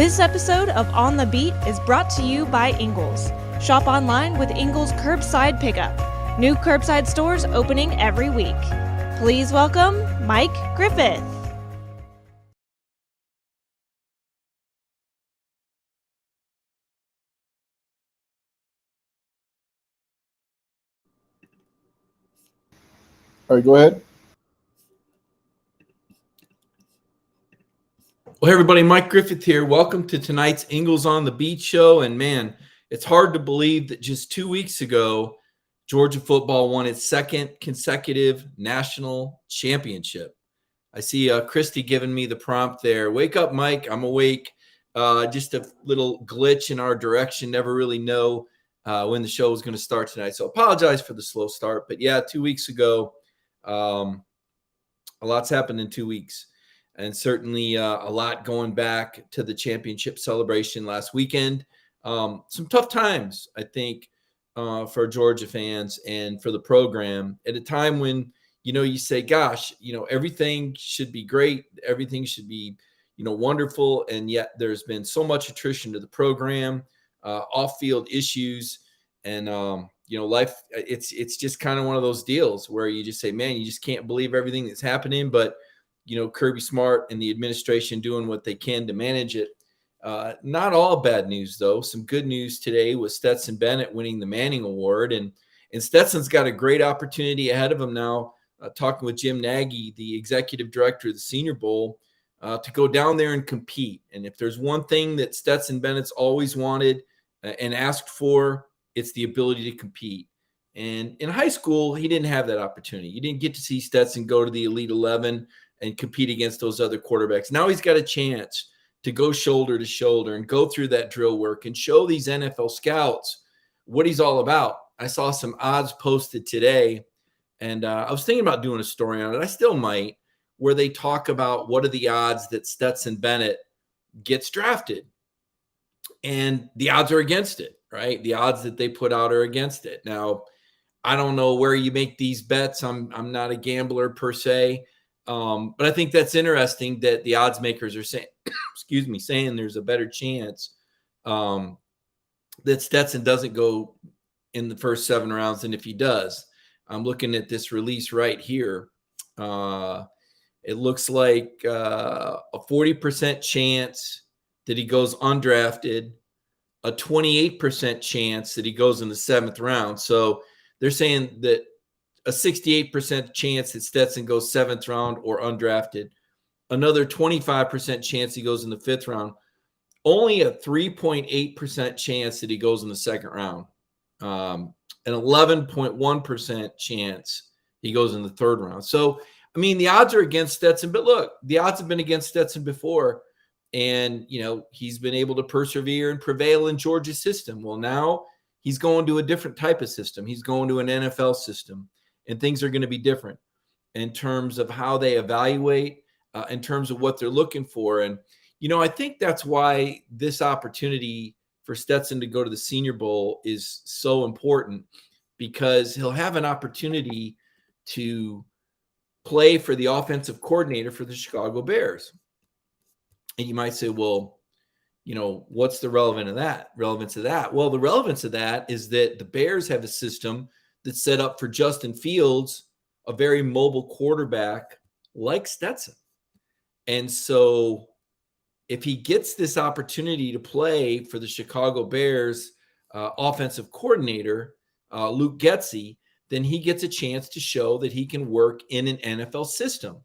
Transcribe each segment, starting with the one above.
This episode of On the Beat is brought to you by Ingles. Shop online with Ingles Curbside Pickup. New curbside stores opening every week. Please welcome Mike Griffith. All right, go ahead. Well, hey everybody, Mike Griffith here. Welcome to tonight's Ingles on the Beat show. And man, it's hard to believe that just 2 weeks ago, Georgia football won its second consecutive national championship. I see Christy giving me the prompt there. Wake up, Mike. I'm awake. Just a little glitch in our direction. Never really know when the show is going to start tonight. So apologize for the slow start. But yeah, 2 weeks ago, a lot's happened in 2 weeks. And certainly a lot going back to the championship celebration last weekend. Some tough times, I think, for Georgia fans and for the program at a time when, you say, gosh, everything should be great. Everything should be, wonderful. And yet there's been so much attrition to the program, off-field issues. And, life, it's just kind of one of those deals where you just say, man, you just can't believe everything that's happening. But Kirby Smart and the administration doing what they can to manage it. Not all bad news, though. Some good news today was Stetson Bennett winning the Manning Award. And Stetson's got a great opportunity ahead of him now, talking with Jim Nagy, the executive director of the Senior Bowl, to go down there and compete. And if there's one thing that Stetson Bennett's always wanted and asked for, it's the ability to compete. And in high school, he didn't have that opportunity. You didn't get to see Stetson go to the Elite 11 and compete against those other quarterbacks. Now he's got a chance to go shoulder to shoulder and go through that drill work and show these NFL scouts what he's all about. I saw some odds posted today, and I was thinking about doing a story on it. I still might, where they talk about what are the odds that Stetson Bennett gets drafted. And the odds are against it, right? The odds that they put out are against it. Now, I don't know where you make these bets. I'm not a gambler per se. But I think that's interesting that the odds makers are saying, saying there's a better chance that Stetson doesn't go in the first 7 rounds than if he does. I'm looking at this release right here. It looks like a 40% chance that he goes undrafted, a 28% chance that he goes in the 7th round. So they're saying that a 68% chance that Stetson goes 7th round or undrafted, another 25% chance he goes in the 5th round, only a 3.8% chance that he goes in the 2nd round, an 11.1% chance he goes in the 3rd round. So, the odds are against Stetson, but look, the odds have been against Stetson before, and, he's been able to persevere and prevail in Georgia's system. Well, now he's going to a different type of system. He's going to an NFL system. And things are going to be different in terms of how they evaluate, in terms of what they're looking for. And, I think that's why this opportunity for Stetson to go to the Senior Bowl is so important, because he'll have an opportunity to play for the offensive coordinator for the Chicago Bears. And you might say, well, what's the relevance of that? Well, the relevance of that is that the Bears have a system that's set up for Justin Fields, a very mobile quarterback like Stetson. And so if he gets this opportunity to play for the Chicago Bears offensive coordinator, Luke Getsy, then he gets a chance to show that he can work in an NFL system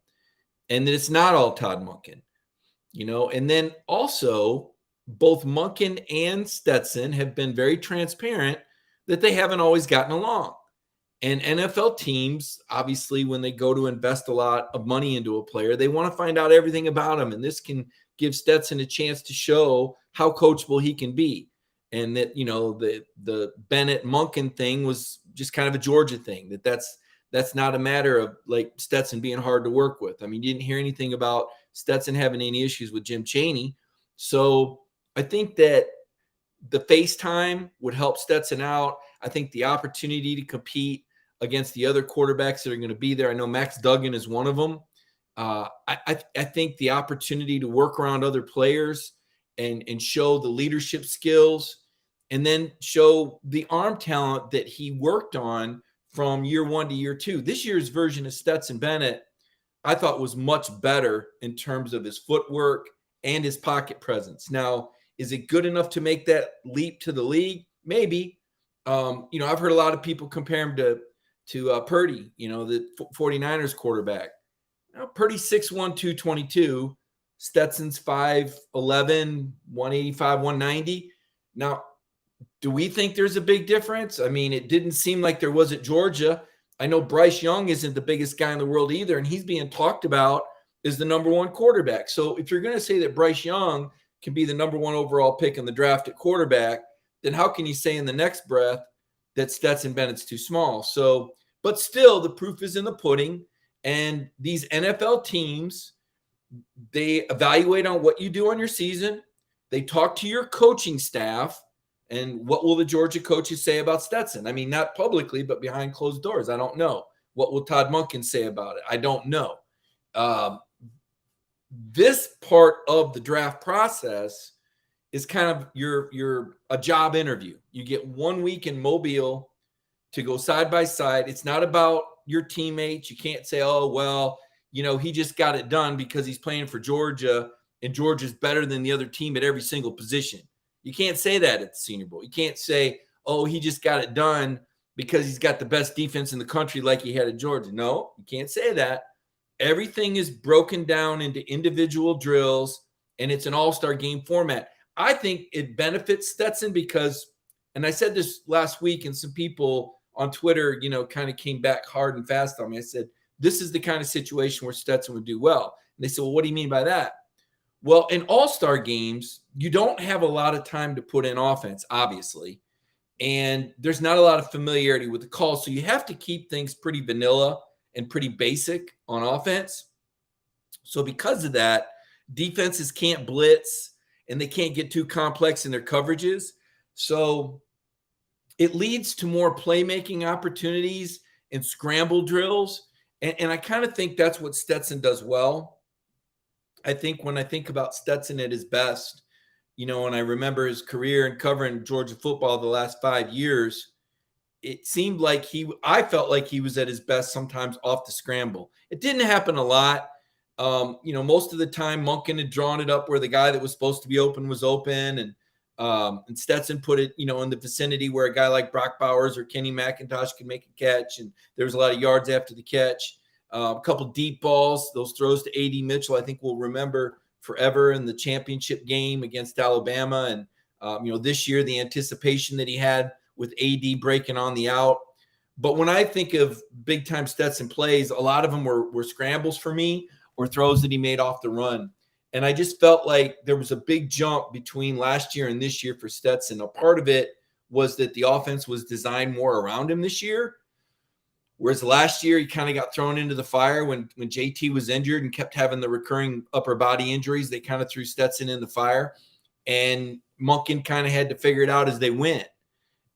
and that it's not all Todd Monken. And then also both Monken and Stetson have been very transparent that they haven't always gotten along. And NFL teams, obviously, when they go to invest a lot of money into a player, they want to find out everything about him. And this can give Stetson a chance to show how coachable he can be. And that, the Bennett Monken thing was just kind of a Georgia thing, that's not a matter of like Stetson being hard to work with. You didn't hear anything about Stetson having any issues with Jim Chaney. So I think that the FaceTime would help Stetson out. I think the opportunity to compete against the other quarterbacks that are going to be there. I know Max Duggan is one of them. I think the opportunity to work around other players and show the leadership skills, and then show the arm talent that he worked on from year 1 to year 2. This year's version of Stetson Bennett, I thought, was much better in terms of his footwork and his pocket presence. Now, is it good enough to make that leap to the league? Maybe. I've heard a lot of people compare him to Purdy, the 49ers quarterback. Purdy's 6'1", 222. Stetson's 5'11", 185, 190. Now, do we think there's a big difference? I mean, it didn't seem like there was at Georgia. I know Bryce Young isn't the biggest guy in the world either, and he's being talked about as the number 1 quarterback. So if you're going to say that Bryce Young can be the number 1 overall pick in the draft at quarterback, then how can you say in the next breath that Stetson Bennett's too small? So, but still, the proof is in the pudding. And these NFL teams, they evaluate on what you do on your season. They talk to your coaching staff. And what will the Georgia coaches say about Stetson? I mean, not publicly, but behind closed doors. I don't know. What will Todd Monken say about it? I don't know. This part of the draft process is kind of a job interview. You get 1 week in Mobile to go side by side. It's not about your teammates. You can't say, oh, well, he just got it done because he's playing for Georgia and Georgia's better than the other team at every single position. You can't say that at the Senior Bowl. You can't say, oh, he just got it done because he's got the best defense in the country like he had at Georgia. No, you can't say that. Everything is broken down into individual drills, and it's an all-star game format. I think it benefits Stetson because, and I said this last week, and some people on Twitter, kind of came back hard and fast on me. I said, this is the kind of situation where Stetson would do well. And they said, well, what do you mean by that? Well, in all-star games, you don't have a lot of time to put in offense, obviously, and there's not a lot of familiarity with the call. So you have to keep things pretty vanilla and pretty basic on offense. So because of that, defenses can't blitz and they can't get too complex in their coverages. So it leads to more playmaking opportunities and scramble drills. And I kind of think that's what Stetson does well. I think when I think about Stetson at his best, and I remember his career and covering Georgia football the last 5 years, it seemed like I felt like he was at his best sometimes off the scramble. It didn't happen a lot. Most of the time Monken had drawn it up where the guy that was supposed to be open was open, and Stetson put it, in the vicinity where a guy like Brock Bowers or Kenny McIntosh could make a catch, and there was a lot of yards after the catch. A couple deep balls, those throws to A.D. Mitchell, I think we'll remember forever in the championship game against Alabama. And, this year, the anticipation that he had with A.D. breaking on the out. But when I think of big-time Stetson plays, a lot of them were scrambles for me or throws that he made off the run. And I just felt like there was a big jump between last year and this year for Stetson. A part of it was that the offense was designed more around him this year. Whereas last year, he kind of got thrown into the fire when JT was injured and kept having the recurring upper body injuries. They kind of threw Stetson in the fire. And Monken kind of had to figure it out as they went.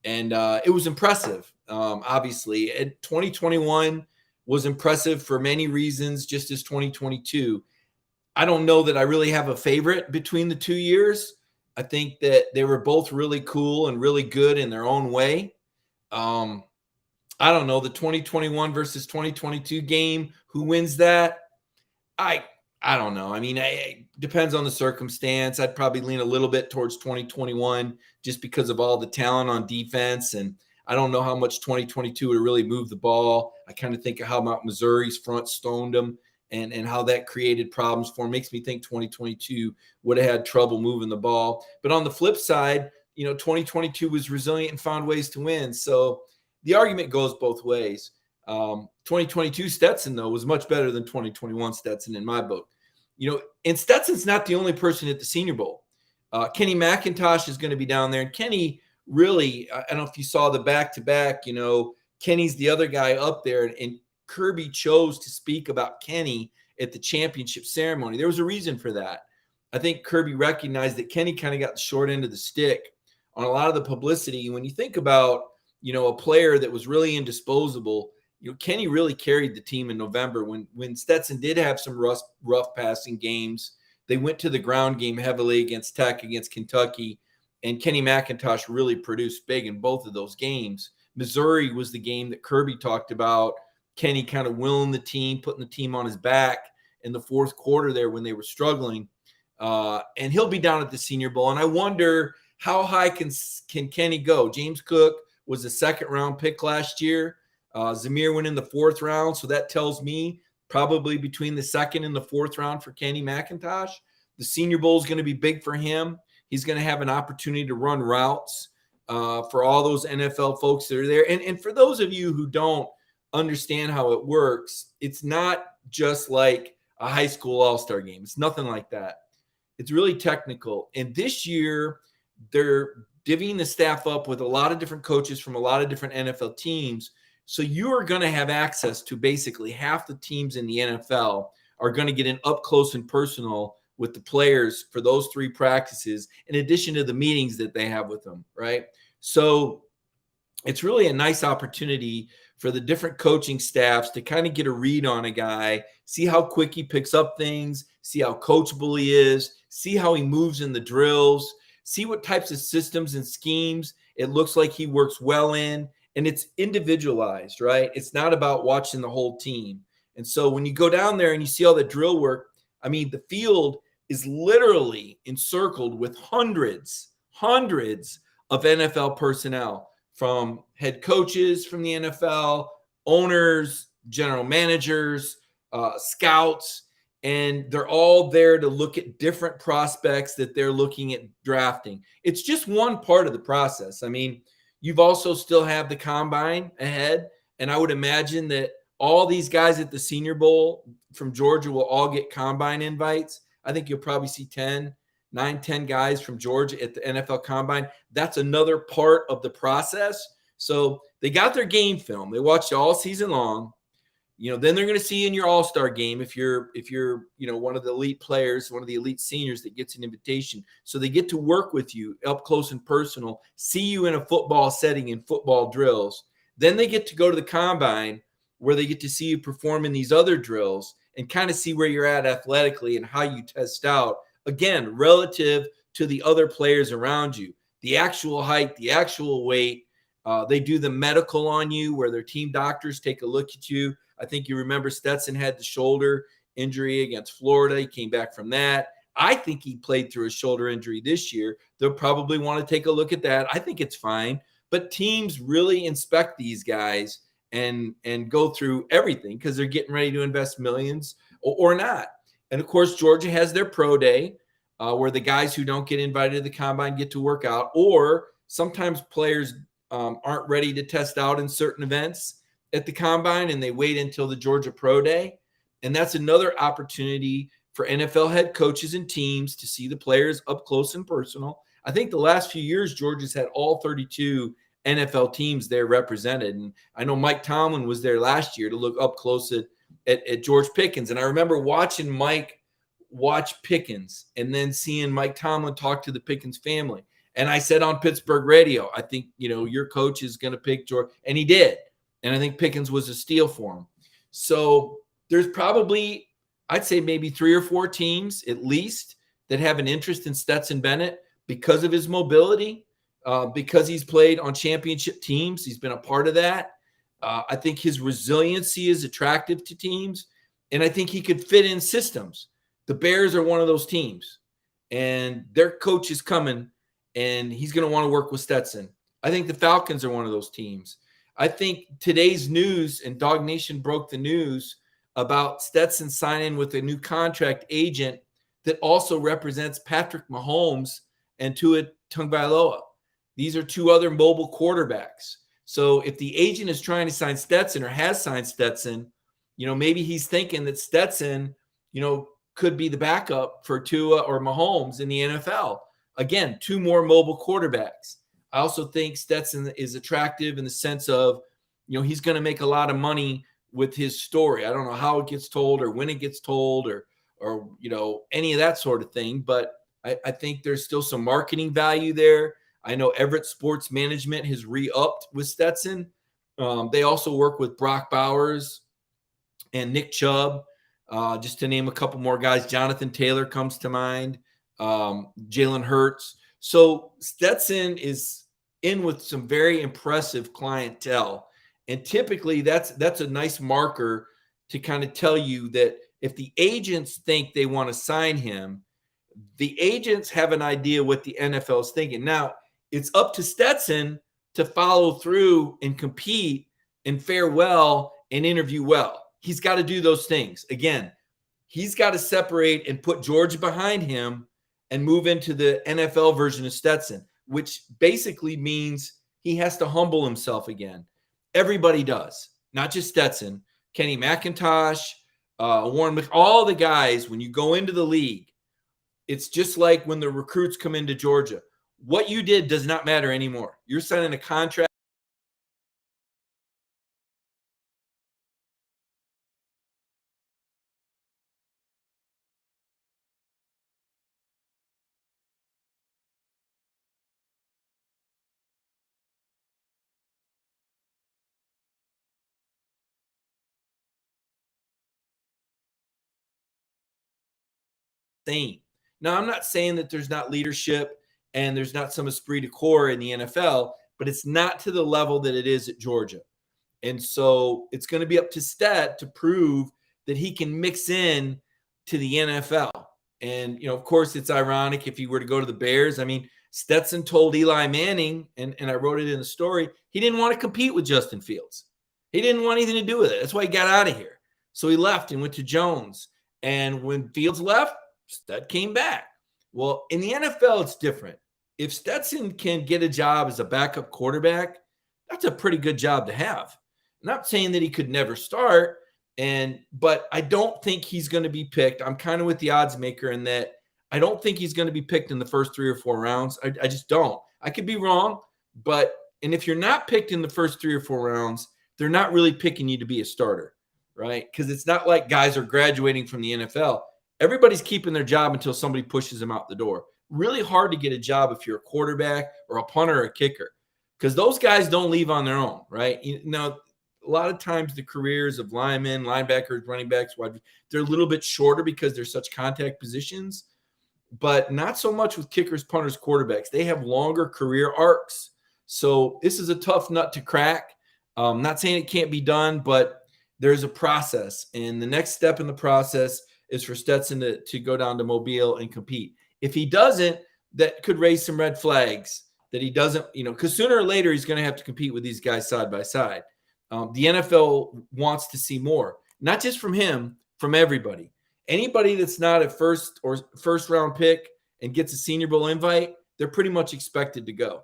And it was impressive, obviously. And 2021 was impressive for many reasons, just as 2022. I don't know that I really have a favorite between the 2 years. I think that they were both really cool and really good in their own way. I don't know, the 2021 versus 2022 game, who wins that? I don't know. I mean, it depends on the circumstance. I'd probably lean a little bit towards 2021 just because of all the talent on defense. And I don't know how much 2022 would really move the ball. I kind of think of how Mount Missouri's front stoned them and how that created problems for him. Makes me think 2022 would have had trouble moving the ball. But on the flip side, 2022 was resilient and found ways to win. So the argument goes both ways. 2022 Stetson, though, was much better than 2021 Stetson in my book. And Stetson's not the only person at the Senior Bowl. Kenny McIntosh is going to be down there. And Kenny really, I don't know if you saw the back-to-back, Kenny's the other guy up there. And Kirby chose to speak about Kenny at the championship ceremony. There was a reason for that. I think Kirby recognized that Kenny kind of got the short end of the stick on a lot of the publicity. When you think about, a player that was really indisposable, Kenny really carried the team in November when Stetson did have some rough passing games. They went to the ground game heavily against Tech, against Kentucky, and Kenny McIntosh really produced big in both of those games. Missouri was the game that Kirby talked about. Kenny kind of willing the team, putting the team on his back in the fourth quarter there when they were struggling. And he'll be down at the Senior Bowl. And I wonder how high can Kenny go? James Cook was a second-round pick last year. Zamir went in the fourth round, so that tells me probably between the second and the fourth round for Kenny McIntosh. The Senior Bowl is going to be big for him. He's going to have an opportunity to run routes for all those NFL folks that are there. And for those of you who don't understand how it works, it's not just like a high school all-star game. It's nothing like that. It's really technical. And this year, they're divvying the staff up with a lot of different coaches from a lot of different NFL teams. So you are going to have access to basically half the teams in the NFL are going to get in up close and personal with the players for those 3 practices, in addition to the meetings that they have with them, right? So it's really a nice opportunity for the different coaching staffs to kind of get a read on a guy, see how quick he picks up things, see how coachable he is, see how he moves in the drills, see what types of systems and schemes it looks like he works well in. And it's individualized, right? It's not about watching the whole team. And so when you go down there and you see all the drill work, I mean, the field is literally encircled with hundreds of NFL personnel, from head coaches from the NFL, owners, general managers, scouts, and they're all there to look at different prospects that they're looking at drafting. It's just one part of the process. I mean, you've also still have the combine ahead, and I would imagine that all these guys at the Senior Bowl from Georgia will all get combine invites. I think you'll probably see 10 guys from Georgia at the NFL Combine. That's another part of the process. So they got their game film. They watched all season long. Then they're going to see in your all-star game if you're one of the elite players, one of the elite seniors that gets an invitation. So they get to work with you up close and personal, see you in a football setting in football drills. Then they get to go to the combine where they get to see you perform in these other drills and kind of see where you're at athletically and how you test out, again, relative to the other players around you, the actual height, the actual weight. They do the medical on you where their team doctors take a look at you. I think you remember Stetson had the shoulder injury against Florida. He came back from that. I think he played through a shoulder injury this year. They'll probably want to take a look at that. I think it's fine. But teams really inspect these guys and go through everything because they're getting ready to invest millions or not. And, of course, Georgia has their pro day where the guys who don't get invited to the combine get to work out, or sometimes players aren't ready to test out in certain events at the combine and they wait until the Georgia Pro Day. And that's another opportunity for NFL head coaches and teams to see the players up close and personal. I think the last few years, Georgia's had all 32 NFL teams there represented. And I know Mike Tomlin was there last year to look up close at George Pickens. And I remember watching Mike watch Pickens and then seeing Mike Tomlin talk to the Pickens family. And I said on Pittsburgh radio, I think, your coach is going to pick George. And he did. And I think Pickens was a steal for him. So there's probably, I'd say maybe 3 or 4 teams at least that have an interest in Stetson Bennett because of his mobility, because he's played on championship teams. He's been a part of that. I think his resiliency is attractive to teams, and I think he could fit in systems. The Bears are one of those teams, and their coach is coming, and he's going to want to work with Stetson. I think the Falcons are one of those teams. I think today's news, and DawgNation broke the news about Stetson signing with a new contract agent that also represents Patrick Mahomes and Tua Tagovailoa. These are 2 other mobile quarterbacks. So if the agent is trying to sign Stetson or has signed Stetson, maybe he's thinking that Stetson, could be the backup for Tua or Mahomes in the NFL. Again, 2 more mobile quarterbacks. I also think Stetson is attractive in the sense of, he's going to make a lot of money with his story. I don't know how it gets told or when it gets told or any of that sort of thing. But I think there's still some marketing value there. I know Everett Sports Management has re-upped with Stetson. They also work with Brock Bowers and Nick Chubb. just to name a couple more guys. Jonathan Taylor comes to mind, Jalen Hurts. So Stetson is in with some very impressive clientele. And typically that's a nice marker to kind of tell you that if the agents think they want to sign him, the agents have an idea what the NFL is thinking. Now, it's up to Stetson to follow through and compete and fare well and interview well. He's got to do those things. Again, he's got to separate and put Georgia behind him and move into the NFL version of Stetson, which basically means he has to humble himself again. Everybody does, not just Stetson. Kenny McIntosh, Warren, all the guys, when you go into the league, it's just like when the recruits come into Georgia. What you did does not matter anymore. You're signing a contract. Now, I'm not saying that there's not leadership and there's not some esprit de corps in the NFL, but it's not to the level that it is at Georgia. And so it's going to be up to Stet to prove that he can mix in to the NFL. And, of course, it's ironic if he were to go to the Bears. I mean, Stetson told Eli Manning, and I wrote it in the story, he didn't want to compete with Justin Fields. He didn't want anything to do with it. That's why he got out of here. So he left and went to Jones. And when Fields left, Stet came back. Well, in the NFL, it's different. If Stetson can get a job as a backup quarterback, that's a pretty good job to have. I'm not saying that he could never start, but I don't think he's going to be picked. I'm kind of with the odds maker in that I don't think he's going to be picked in the first 3 or 4 rounds. I just don't. I could be wrong, and if you're not picked in the first 3 or 4 rounds, they're not really picking you to be a starter, right? Because it's not like guys are graduating from the NFL. Everybody's keeping their job until somebody pushes them out the door. Really hard to get a job if you're a quarterback or a punter or a kicker, because those guys don't leave on their own, right? A lot of times the careers of linemen, linebackers, running backs, they're a little bit shorter because they're such contact positions, but not so much with kickers, punters, quarterbacks. They have longer career arcs. So this is a tough nut to crack. Not saying it can't be done, but there's a process. And the next step in the process is for Stetson to go down to Mobile and compete. If he doesn't, that could raise some red flags that he doesn't, because sooner or later he's going to have to compete with these guys side by side. The NFL wants to see more, not just from him, from everybody. Anybody that's not a first round pick and gets a Senior Bowl invite, they're pretty much expected to go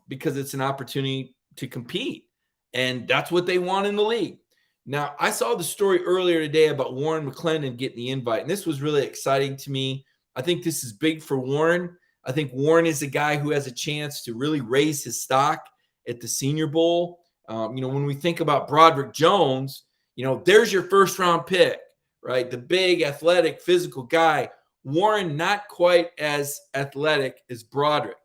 because it's an opportunity to compete. And that's what they want in the league. Now, I saw the story earlier today about Warren McClendon getting the invite, and this was really exciting to me. I think this is big for Warren. I think Warren is a guy who has a chance to really raise his stock at the Senior Bowl. When we think about Broderick Jones, there's your first round pick, right? The big, athletic, physical guy. Warren, not quite as athletic as Broderick.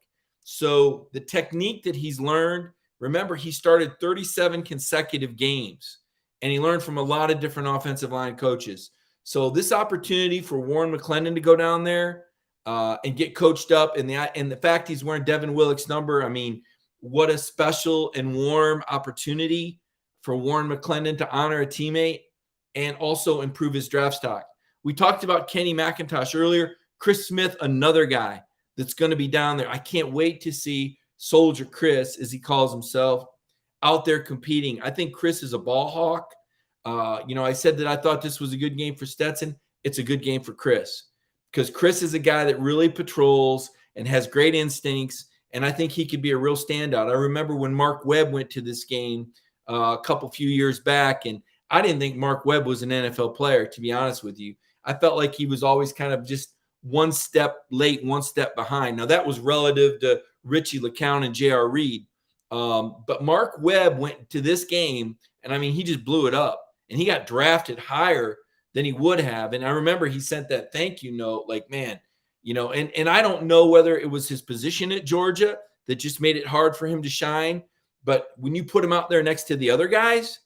So the technique that he's learned, remember, he started 37 consecutive games. And he learned from a lot of different offensive line coaches. So this opportunity for Warren McClendon to go down there and get coached up, and the fact he's wearing Devin Willock's number, I mean, what a special and warm opportunity for Warren McClendon to honor a teammate and also improve his draft stock. We talked about Kenny McIntosh earlier. Chris Smith, another guy that's going to be down there. I can't wait to see Soldier Chris, as he calls himself, out there competing. I think Chris is a ball hawk. I said that I thought this was a good game for Stetson. It's a good game for Chris because Chris is a guy that really patrols and has great instincts, and I think he could be a real standout. I remember when Mark Webb went to this game few years back, and I didn't think Mark Webb was an NFL player, to be honest with you. I felt like he was always kind of just one step late, one step behind. Now, that was relative to Richie LeCounte and J.R. Reed. But Mark Webb went to this game, and I mean, he just blew it up. And he got drafted higher than he would have. And I remember he sent that thank you note, like, man, and I don't know whether it was his position at Georgia that just made it hard for him to shine. But when you put him out there next to the other guys,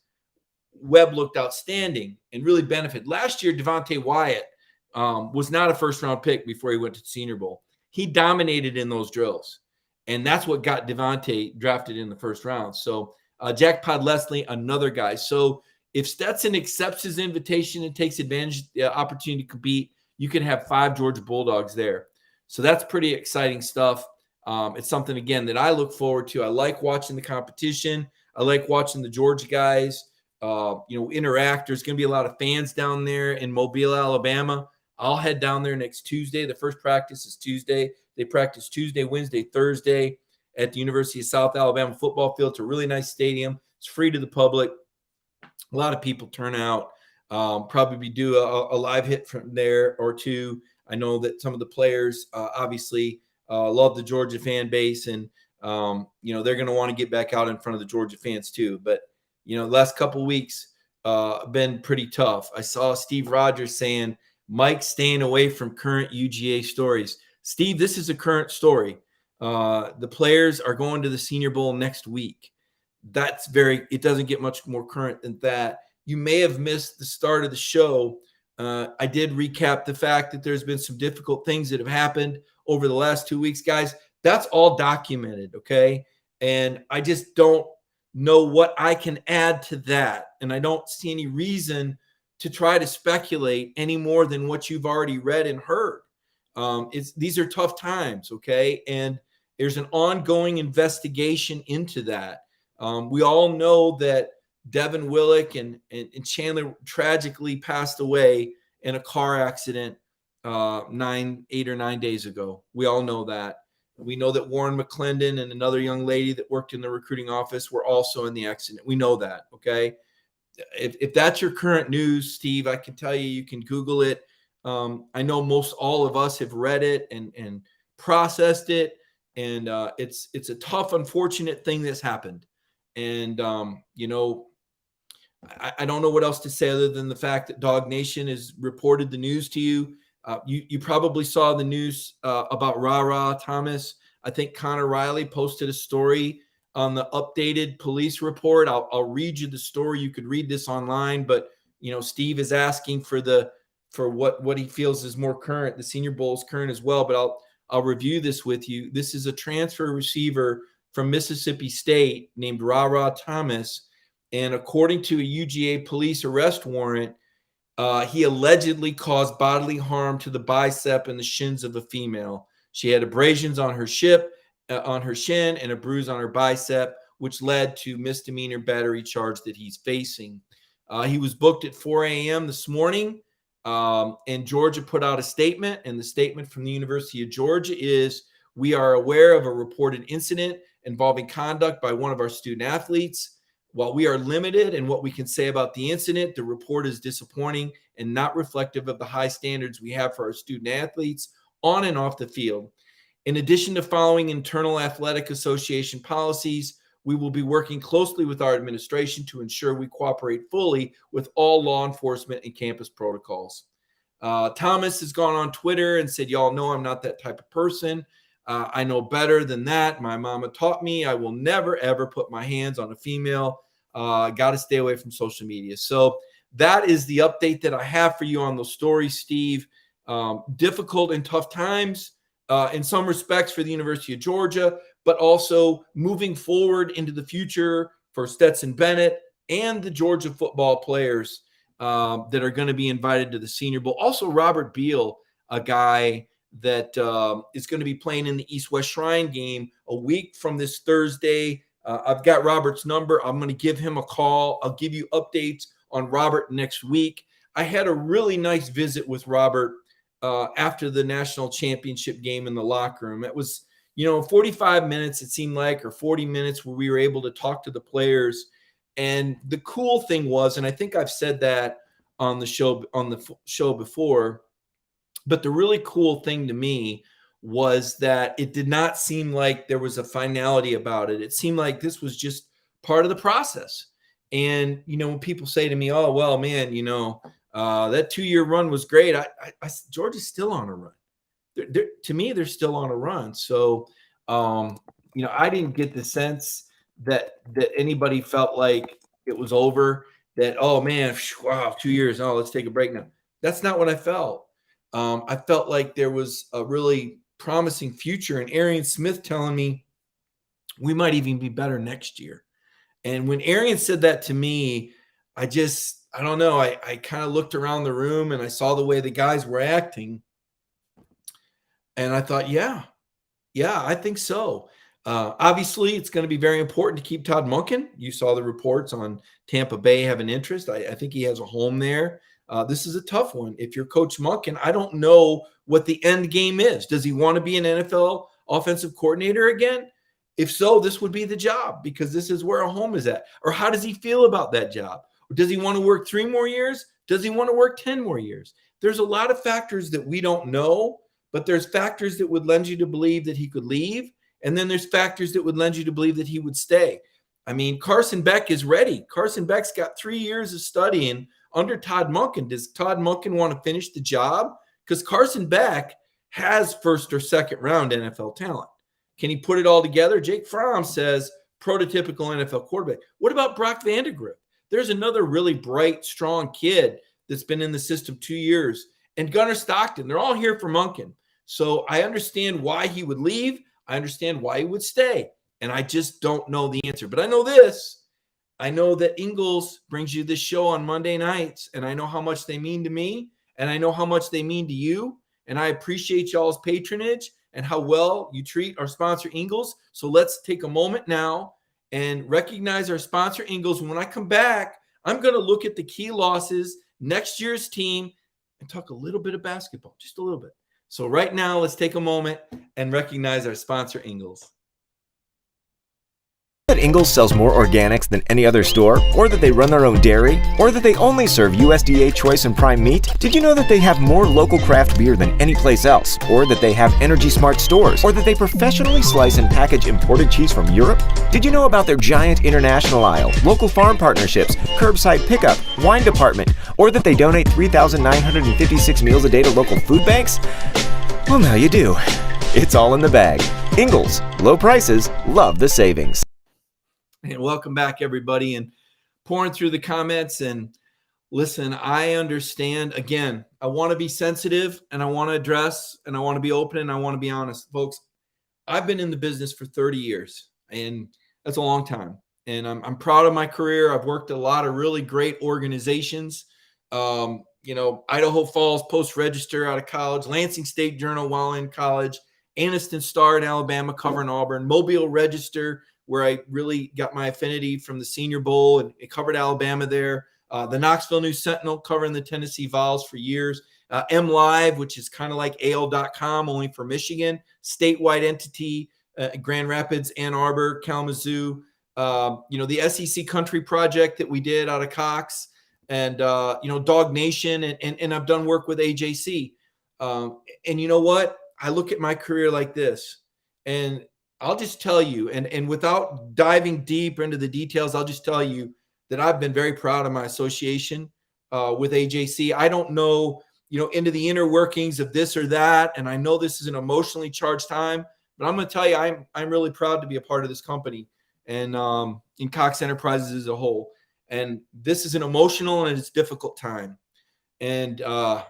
Webb looked outstanding and really benefited. Last year, Devontae Wyatt was not a first-round pick before he went to the Senior Bowl. He dominated in those drills, and that's what got Devontae drafted in the first round. So Jack Podlesny, another guy. So if Stetson accepts his invitation and takes advantage of the opportunity to compete, you can have 5 Georgia Bulldogs there. So that's pretty exciting stuff. It's something, again, that I look forward to. I like watching the competition. I like watching the Georgia guys, interact. There's going to be a lot of fans down there in Mobile, Alabama. I'll head down there next Tuesday. The first practice is Tuesday. They practice Tuesday, Wednesday, Thursday at the University of South Alabama football field. It's a really nice stadium. It's free to the public. A lot of people turn out. Probably do a live hit from there or two. I know that some of the players obviously love the Georgia fan base, and they're going to want to get back out in front of the Georgia fans too. But the last couple of weeks been pretty tough. I saw Steve Rogers saying Mike's staying away from current UGA stories. Steve, this is a current story. The players are going to the Senior Bowl next week. It doesn't get much more current than that. You may have missed the start of the show. I did recap the fact that there's been some difficult things that have happened over the last 2 weeks, guys. That's all documented, okay? And I just don't know what I can add to that. And I don't see any reason to try to speculate any more than what you've already read and heard. These are tough times, okay? And there's an ongoing investigation into that. We all know that Devin Willock and Chandler tragically passed away in a car accident 8 or 9 days ago. We all know that. We know that Warren McClendon and another young lady that worked in the recruiting office were also in the accident. We know that, okay? If that's your current news, Steve, I can tell you, you can Google it. I know most all of us have read it and processed it, and it's a tough, unfortunate thing that's happened. And, I don't know what else to say other than the fact that DawgNation has reported the news to you. You probably saw the news about Ra Thomas. I think Connor Riley posted a story on the updated police report. I'll read you the story. You could read this online, but Steve is asking for what he feels is more current. The Senior Bowl is current as well, but I'll review this with you. This is a transfer receiver from Mississippi State named Ra Thomas, and according to a UGA police arrest warrant, he allegedly caused bodily harm to the bicep and the shins of a female. She had abrasions on her shin and a bruise on her bicep, which led to misdemeanor battery charge that he's facing. He was booked at 4 a.m. this morning, and Georgia put out a statement, and the statement from the University of Georgia is, "We are aware of a reported incident involving conduct by one of our student athletes. While we are limited in what we can say about the incident, the report is disappointing and not reflective of the high standards we have for our student athletes on and off the field. In addition to following internal athletic association policies, we will be working closely with our administration to ensure we cooperate fully with all law enforcement and campus protocols." Thomas has gone on Twitter and said, "Y'all know I'm not that type of person. I know better than that. My mama taught me I will never, ever put my hands on a female. Got to stay away from social media." So that is the update that I have for you on those stories, Steve. Difficult and tough times in some respects for the University of Georgia, but also moving forward into the future for Stetson Bennett and the Georgia football players that are going to be invited to the Senior Bowl. Also, Robert Beal, a guy that is going to be playing in the East-West Shrine game a week from this Thursday. I've got Robert's number. I'm going to give him a call. I'll give you updates on Robert next week. I had a really nice visit with Robert after the national championship game in the locker room. It was, 45 minutes, it seemed like, or 40 minutes where we were able to talk to the players. And the cool thing was, and I think I've said that on the show before, but the really cool thing to me was that it did not seem like there was a finality about it. It seemed like this was just part of the process. And, when people say to me, "Oh, well, man, that 2-year run was great," I Georgia's still on a run. To me, they're still on a run. So, I didn't get the sense that anybody felt like it was over. that, oh man, wow, 2 years. Oh, let's take a break now. That's not what I felt. I felt like there was a really promising future, and Arian Smith telling me we might even be better next year. And when Arian said that to me, I don't know. I kind of looked around the room and I saw the way the guys were acting. And I thought, yeah, I think so. Obviously, it's going to be very important to keep Todd Monken. You saw the reports on Tampa Bay have an interest. I think he has a home there. This is a tough one. If you're Coach Monken, I don't know what the end game is. Does he want to be an NFL offensive coordinator again? If so, this would be the job because this is where a home is at. Or how does he feel about that job? Does he want to work 3 more years? Does he want to work 10 more years? There's a lot of factors that we don't know, but there's factors that would lend you to believe that he could leave. And then there's factors that would lend you to believe that he would stay. I mean, Carson Beck is ready. Carson Beck's got 3 years of studying under Todd Monken. Does Todd Monken want to finish the job? Because Carson Beck has first or second round NFL talent. Can he put it all together? Jake Fromm says prototypical NFL quarterback. What about Brock Vandagriff? There's another really bright, strong kid that's been in the system 2 years. And Gunnar Stockton, they're all here for Monken. So I understand why he would leave. I understand why he would stay. And I just don't know the answer. But I know this. I know that Ingles brings you this show on Monday nights, and I know how much they mean to me, and I know how much they mean to you. And I appreciate y'all's patronage and how well you treat our sponsor, Ingles. So let's take a moment now and recognize our sponsor, Ingles. And when I come back, I'm going to look at the key losses, next year's team, and talk a little bit of basketball, just a little bit. So right now, let's take a moment and recognize our sponsor, Ingles. That Ingles sells more organics than any other store, or that they run their own dairy, or that they only serve USDA choice and prime meat? Did you know that they have more local craft beer than any place else, or that they have Energy Smart stores, or that they professionally slice and package imported cheese from Europe? Did you know about their giant international aisle, local farm partnerships, curbside pickup, wine department, or that they donate 3,956 meals a day to local food banks? Well, now you do. It's all in the bag. Ingles, low prices, love the savings. And welcome back, everybody, and pouring through the comments. And listen, I understand. Again, I want to be sensitive, and I want to address, and I want to be open, and I want to be honest. Folks, I've been in the business for 30 years, and that's a long time. And I'm proud of my career. I've worked at a lot of really great organizations. Idaho Falls Post-Register out of college, Lansing State Journal while in college, Anniston Star in Alabama covering Auburn, Mobile Register, where I really got my affinity from the Senior Bowl, and it covered Alabama there. The Knoxville News Sentinel covering the Tennessee Vols for years. MLive, which is kind of like AL.com, only for Michigan. Statewide entity, Grand Rapids, Ann Arbor, Kalamazoo. The SEC Country Project that we did out of Cox. And, DawgNation. And I've done work with AJC. And you know what? I look at my career like this. And I'll just tell you, and without diving deep into the details, I'll just tell you that I've been very proud of my association with AJC. I don't know, into the inner workings of this or that, and I know this is an emotionally charged time, but I'm going to tell you, I'm really proud to be a part of this company and in Cox Enterprises as a whole. And this is an emotional and it's difficult time, and I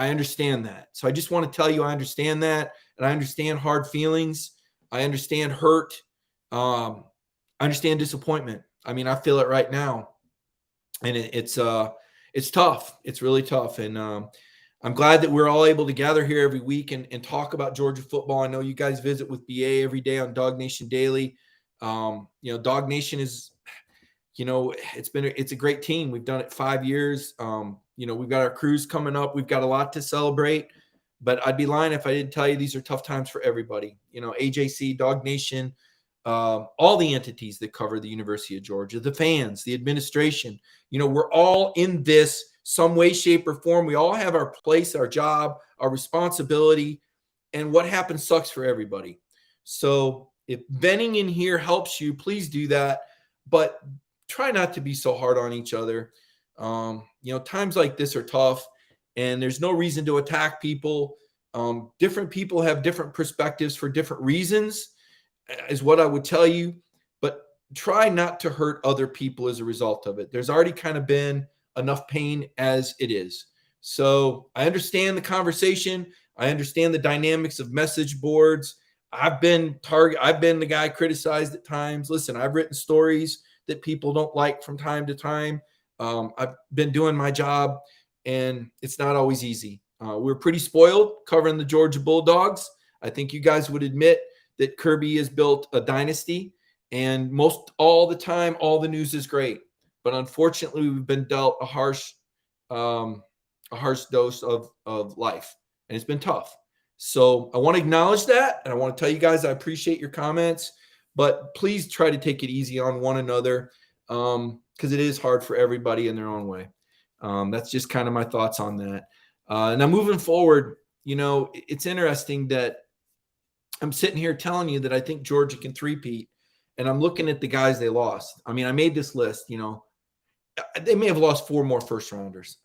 understand that. So I just want to tell you, I understand that, and I understand hard feelings. I understand hurt. I understand disappointment. I mean, I feel it right now, and it's tough. It's really tough. And I'm glad that we're all able to gather here every week and talk about Georgia football. I know you guys visit with BA every day on DawgNation Daily. DawgNation is, it's a great team. We've done it 5 years. We've got our cruise coming up. We've got a lot to celebrate. But I'd be lying if I didn't tell you these are tough times for everybody. AJC, DawgNation, all the entities that cover the University of Georgia, the fans, the administration. We're all in this some way, shape, or form. We all have our place, our job, our responsibility, and what happens sucks for everybody. So if venting in here helps you, please do that. But try not to be so hard on each other. Times like this are tough. And there's no reason to attack people. Different people have different perspectives for different reasons, is what I would tell you. But try not to hurt other people as a result of it. There's already kind of been enough pain as it is. So I understand the conversation. I understand the dynamics of message boards. I've been the guy criticized at times. Listen, I've written stories that people don't like from time to time. I've been doing my job, and it's not always easy. We're pretty spoiled covering the Georgia Bulldogs. I think you guys would admit that Kirby has built a dynasty, and most all the time, all the news is great. But unfortunately, we've been dealt a harsh dose of life, and it's been tough. So I want to acknowledge that, and I want to tell you guys I appreciate your comments, but please try to take it easy on one another, because it is hard for everybody in their own way. That's just kind of my thoughts on that. Now, moving forward, it's interesting that I'm sitting here telling you that I think Georgia can three-peat, and I'm looking at the guys they lost. I mean, I made this list. They may have lost 4 more first-rounders.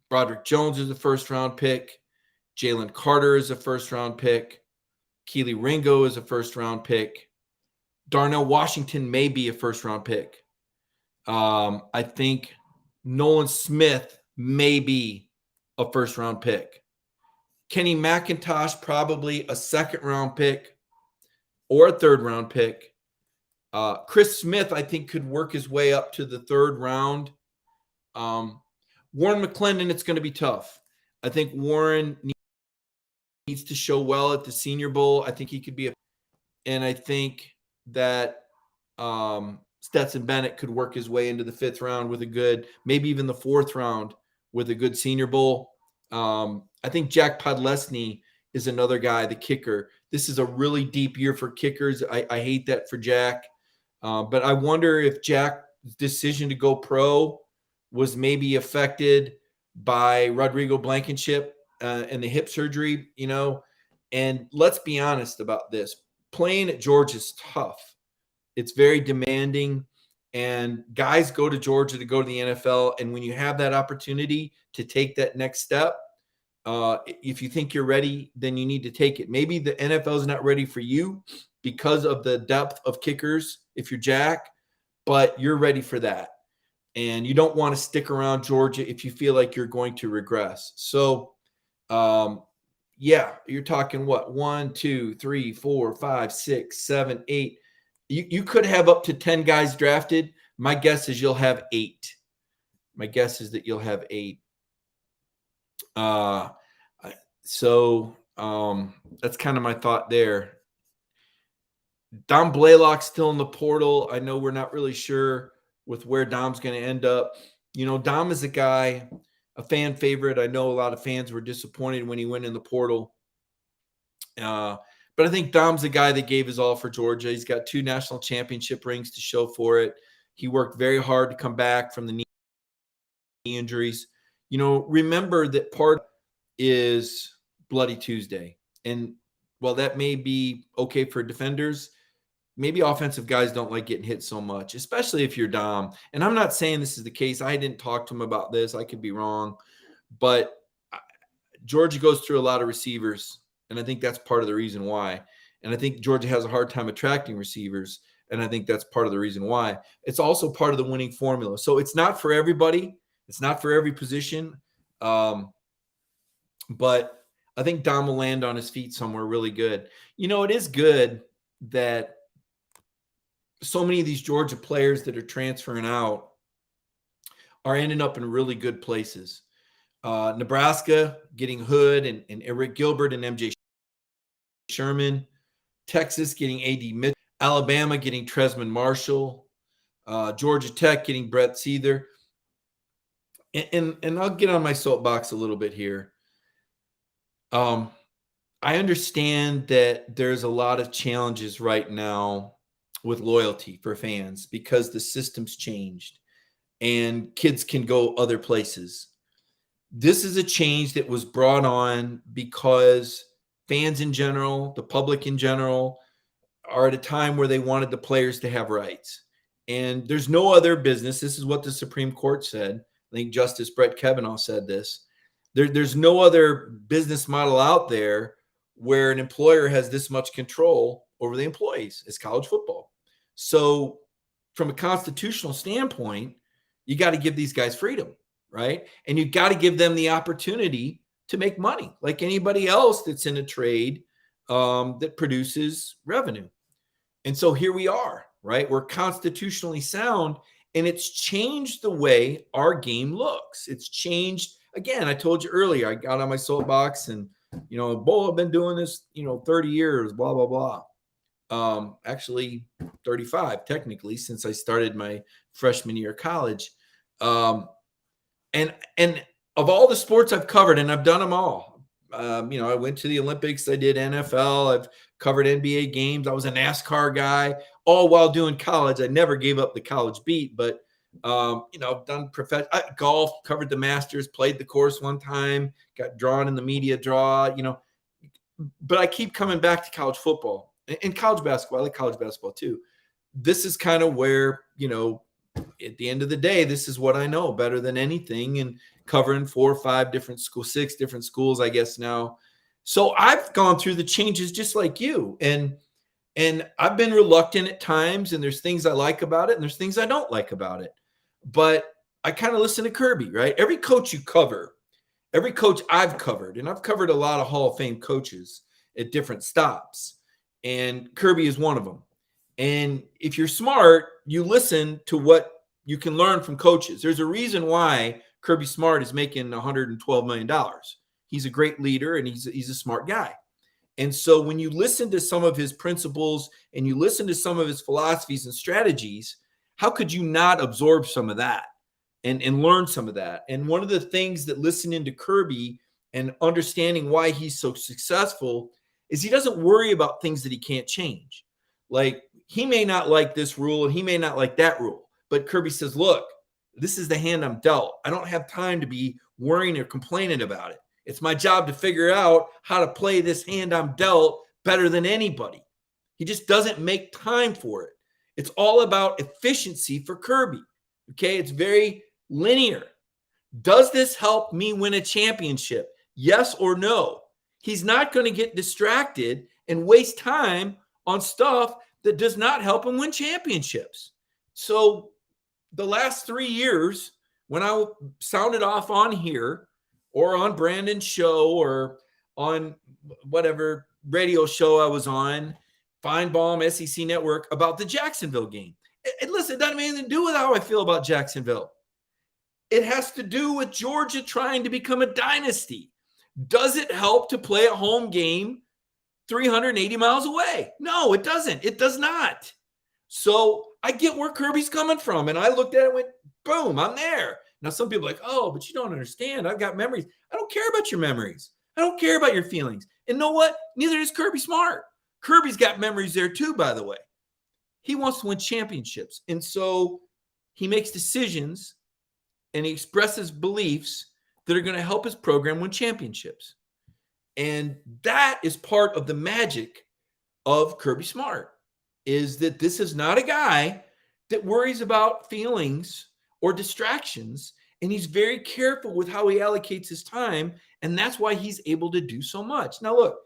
Broderick Jones is a first-round pick. Jalen Carter is a first-round pick. Keely Ringo is a first-round pick. Darnell Washington may be a first-round pick. I think Nolan Smith may be a first-round pick. Kenny McIntosh, probably a second-round pick or a third-round pick. Chris Smith, I think, could work his way up to the third round. Warren McClendon, it's going to be tough. I think Warren needs to show well at the Senior Bowl. I think he could be and I think that Stetson Bennett could work his way into the 5th round with a good, maybe even the 4th round with a good Senior Bowl. I think Jack Podlesny is another guy, the kicker. This is a really deep year for kickers. I hate that for Jack. But I wonder if Jack's decision to go pro was maybe affected by Rodrigo Blankenship and the hip surgery, And let's be honest about this. Playing at Georgia is tough. It's very demanding. And guys go to Georgia to go to the NFL. And when you have that opportunity to take that next step, if you think you're ready, then you need to take it. Maybe the NFL is not ready for you because of the depth of kickers if you're Jack, but you're ready for that. And you don't want to stick around Georgia if you feel like you're going to regress. So, you're talking what? 1, 2, 3, 4, 5, 6, 7, 8. You could have up to 10 guys drafted. My guess is you'll have 8. My guess is that you'll have 8. So that's kind of my thought there. Dom Blaylock still in the portal. I know we're not really sure with where Dom's going to end up. Dom is a guy, a fan favorite. I know a lot of fans were disappointed when he went in the portal. But I think Dom's a guy that gave his all for Georgia. He's got 2 national championship rings to show for it. He worked very hard to come back from the knee injuries. Remember that part is Bloody Tuesday. And while that may be okay for defenders, maybe offensive guys don't like getting hit so much, especially if you're Dom. And I'm not saying this is the case. I didn't talk to him about this. I could be wrong. But Georgia goes through a lot of receivers, and I think that's part of the reason why. And I think Georgia has a hard time attracting receivers, and I think that's part of the reason why. It's also part of the winning formula. So it's not for everybody. It's not for every position. But I think Dom will land on his feet somewhere really good. It is good that so many of these Georgia players that are transferring out are ending up in really good places. Nebraska getting Hood and Eric Gilbert and MJ Sherman. Texas getting A.D. Mitchell. Alabama getting Tresman Marshall. Georgia Tech getting Brett Seether. And I'll get on my soapbox a little bit here. I understand that there's a lot of challenges right now with loyalty for fans because the system's changed and kids can go other places. This is a change that was brought on because fans in general, the public in general, are at a time where they wanted the players to have rights. And there's no other business. This is what the Supreme Court said. I think Justice Brett Kavanaugh said this. There's no other business model out there where an employer has this much control over the employees. It's college football. So from a constitutional standpoint, you got to give these guys freedom, right? And you got to give them the opportunity to make money like anybody else that's in a trade that produces revenue. And so here we are, right? We're constitutionally sound, and it's changed the way our game looks. It's changed. Again, I told you earlier, I got on my soapbox and, Bull, I've been doing this, 30 years, blah, blah, blah. Actually 35 technically, since I started my freshman year of college. And of all the sports I've covered, and I've done them all, I went to the Olympics, I did NFL, I've covered NBA games. I was a NASCAR guy, all while doing college. I never gave up the college beat, but I've done golf, covered the Masters, played the course one time, got drawn in the media draw, but I keep coming back to college football and college basketball. I like college basketball too. This is kind of where, at the end of the day, this is what I know better than anything, and covering 4 or 5 different schools, 6 different schools, I guess now. So I've gone through the changes just like you, and I've been reluctant at times, and there's things I like about it and there's things I don't like about it. But I kind of listen to Kirby, right? Every coach you cover, every coach I've covered, and I've covered a lot of Hall of Fame coaches at different stops, and Kirby is one of them. And if you're smart, you listen to what you can learn from coaches. There's a reason why Kirby Smart is making $112 million. He's a great leader, and he's a smart guy. And so when you listen to some of his principles and you listen to some of his philosophies and strategies, how could you not absorb some of that and learn some of that? And one of the things that listening to Kirby and understanding why he's so successful is he doesn't worry about things that he can't change. Like, he may not like this rule and he may not like that rule, but Kirby says, look, this is the hand I'm dealt. I don't have time to be worrying or complaining about it. It's my job to figure out how to play this hand I'm dealt better than anybody. He just doesn't make time for it. It's all about efficiency for Kirby. Okay, it's very linear. Does this help me win a championship? Yes or no? He's not going to get distracted and waste time on stuff that does not help him win championships. So the last 3 years, when I sounded off on here or on Brandon's show or on whatever radio show I was on, Feinbaum, SEC Network, about the Jacksonville game. And listen, it doesn't have anything to do with how I feel about Jacksonville. It has to do with Georgia trying to become a dynasty. Does it help to play a home game 380 miles away? No, it doesn't. It does not. So I get where Kirby's coming from. And I looked at it and went, boom, I'm there. Now, some people are like, oh, but you don't understand. I've got memories. I don't care about your memories. I don't care about your feelings. And know what? Neither does Kirby Smart. Kirby's got memories there too, by the way. He wants to win championships. And so he makes decisions and he expresses beliefs that are going to help his program win championships. And that is part of the magic of Kirby Smart, is that this is not a guy that worries about feelings or distractions. And he's very careful with how he allocates his time. And that's why he's able to do so much. Now, look,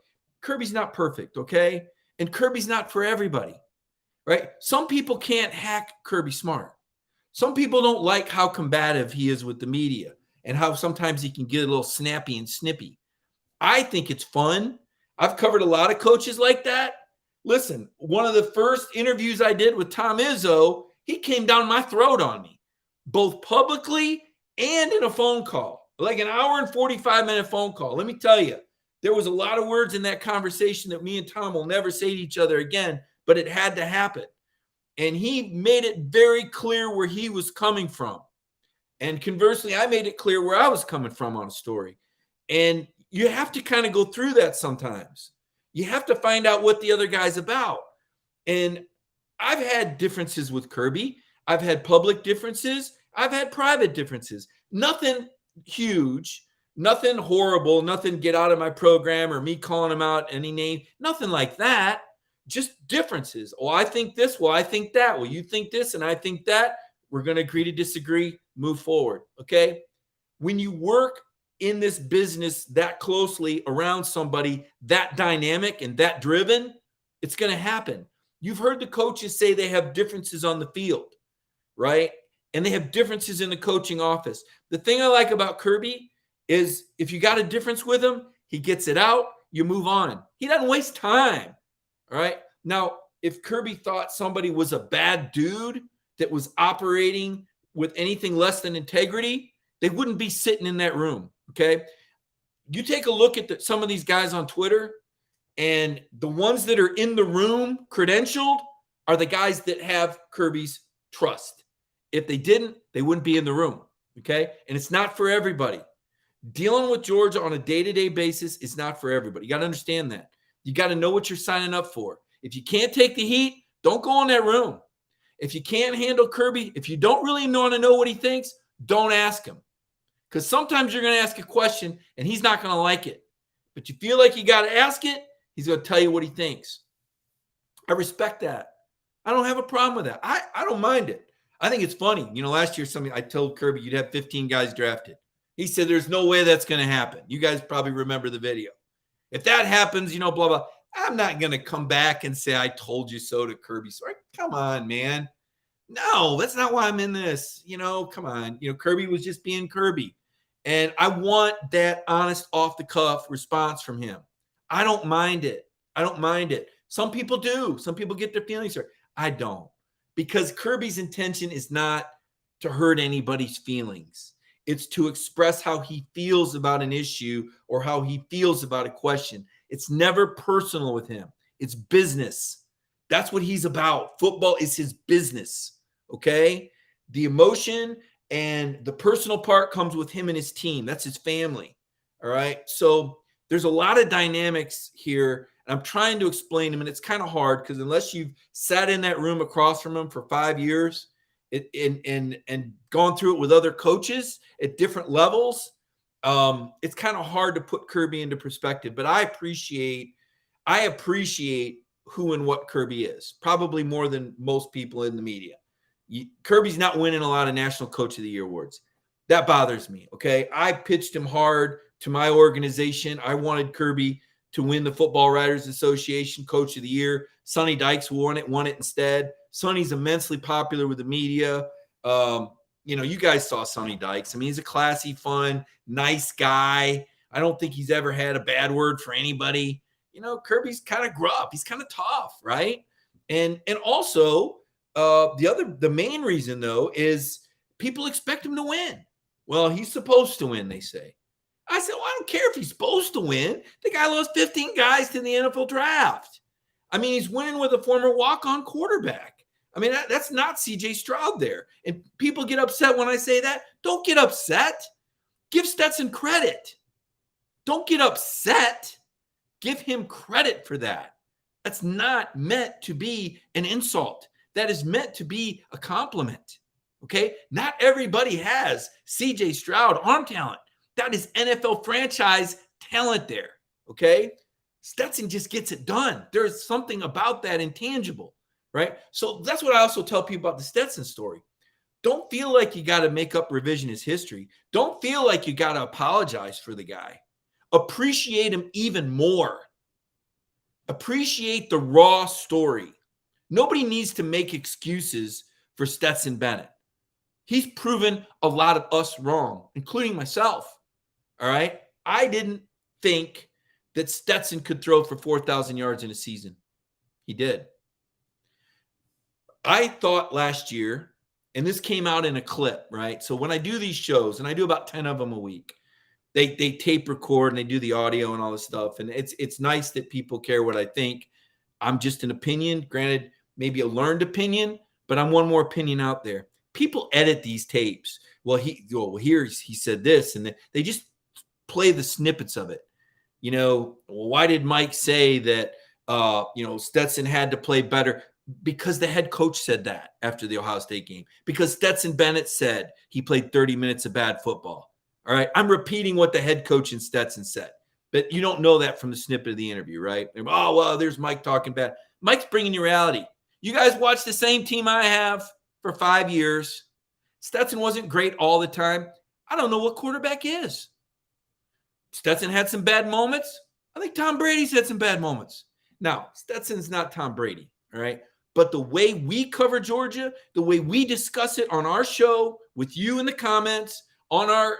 Kirby's not perfect, okay? And Kirby's not for everybody, right? Some people can't hack Kirby Smart. Some people don't like how combative he is with the media and how sometimes he can get a little snappy and snippy. I think it's fun. I've covered a lot of coaches like that. Listen, one of the first interviews I did with Tom Izzo, he came down my throat on me, both publicly and in a phone call, like an hour and 45-minute phone call. Let me tell you, there was a lot of words in that conversation that me and Tom will never say to each other again, but it had to happen. And he made it very clear where he was coming from. And conversely, I made it clear where I was coming from on a story. And you have to kind of go through that sometimes. You have to find out what the other guy's about. And I've had differences with Kirby. I've had public differences. I've had private differences. Nothing huge, Nothing horrible, nothing get out of my program or me calling him out any name, nothing like that. Just differences. Oh, I think this. Well, I think that. Well, you think this and I think that. We're going to agree to disagree, move forward. Okay. When you work in this business that closely around somebody that dynamic and that driven, it's going to happen. You've heard the coaches say they have differences on the field, right? And they have differences in the coaching office. The thing I like about Kirby is if you got a difference with him, he gets it out, you move on. He doesn't waste time. All right. Now, if Kirby thought somebody was a bad dude that was operating with anything less than integrity, they wouldn't be sitting in that room. Okay. You take a look at some of these guys on Twitter, and the ones that are in the room credentialed are the guys that have Kirby's trust. If they didn't, they wouldn't be in the room. Okay. And it's not for everybody. Dealing with Georgia on a day-to-day basis is not for everybody. You got to understand that. You got to know what you're signing up for. If you can't take the heat, don't go in that room. If you can't handle Kirby, if you don't really want to know what he thinks, don't ask him. Because sometimes you're going to ask a question and he's not going to like it. But you feel like you got to ask it, he's going to tell you what he thinks. I respect that. I don't have a problem with that. I don't mind it. I think it's funny. Last year I told Kirby you'd have 15 guys drafted. He said there's no way that's going to happen. You guys probably remember the video. If that happens, blah, blah. I'm not going to come back and say I told you so to Kirby. Sorry, come on, man. No, that's not why I'm in this. Come on. Kirby was just being Kirby. And I want that honest, off-the-cuff response from him. I don't mind it. Some people do. Some people get their feelings hurt. I don't. Because Kirby's intention is not to hurt anybody's feelings. It's to express how he feels about an issue or how he feels about a question. It's never personal with him. It's business. That's what he's about. Football is his business, okay? The emotion and the personal part comes with him and his team. That's his family, all right? So there's a lot of dynamics here. And I'm trying to explain them, and it's kind of hard because unless you've sat in that room across from him for 5 years and gone through it with other coaches at different levels, it's kind of hard to put Kirby into perspective. But I appreciate who and what Kirby is, probably more than most people in the media. Kirby's not winning a lot of National Coach of the Year awards. That bothers me, okay? I pitched him hard to my organization. I wanted Kirby to win the Football Writers Association Coach of the Year. Sonny Dykes won it instead. Sonny's immensely popular with the media. You guys saw Sonny Dykes. I mean, he's a classy, fun, nice guy. I don't think he's ever had a bad word for anybody. Kirby's kind of gruff. He's kind of tough, right? And also, the main reason, though, is people expect him to win. Well, he's supposed to win, they say. I said, well, I don't care if he's supposed to win. The guy lost 15 guys to the NFL draft. I mean, he's winning with a former walk-on quarterback. I mean, that's not C.J. Stroud there. And people get upset when I say that. Don't get upset. Give Stetson credit. Don't get upset. Give him credit for that. That's not meant to be an insult. That is meant to be a compliment. Okay? Not everybody has C.J. Stroud arm talent. That is NFL franchise talent there. Okay? Stetson just gets it done. There's something about that intangible, right? So that's what I also tell people about the Stetson story. Don't feel like you got to make up revisionist history. Don't feel like you got to apologize for the guy. Appreciate him even more. Appreciate the raw story. Nobody needs to make excuses for Stetson Bennett. He's proven a lot of us wrong, including myself. All right? I didn't think that Stetson could throw for 4,000 yards in a season. He did. I thought last year, and this came out in a clip, right? So when I do these shows, and I do about 10 of them a week, they tape record and they do the audio and all this stuff. And it's nice that people care what I think. I'm just an opinion, granted, maybe a learned opinion, but I'm one more opinion out there. People edit these tapes. Well, here he said this, and they just play the snippets of it. Why did Mike say that, Stetson had to play better? Because the head coach said that after the Ohio State game. Because Stetson Bennett said he played 30 minutes of bad football. All right. I'm repeating what the head coach in Stetson said, but you don't know that from the snippet of the interview, right? Oh, well, there's Mike talking bad. Mike's bringing you reality. You guys watch the same team I have for 5 years. Stetson wasn't great all the time. I don't know what quarterback is. Stetson had some bad moments. I think Tom Brady's had some bad moments. Now, Stetson's not Tom Brady, all right? But the way we cover Georgia, the way we discuss it on our show with you in the comments, on our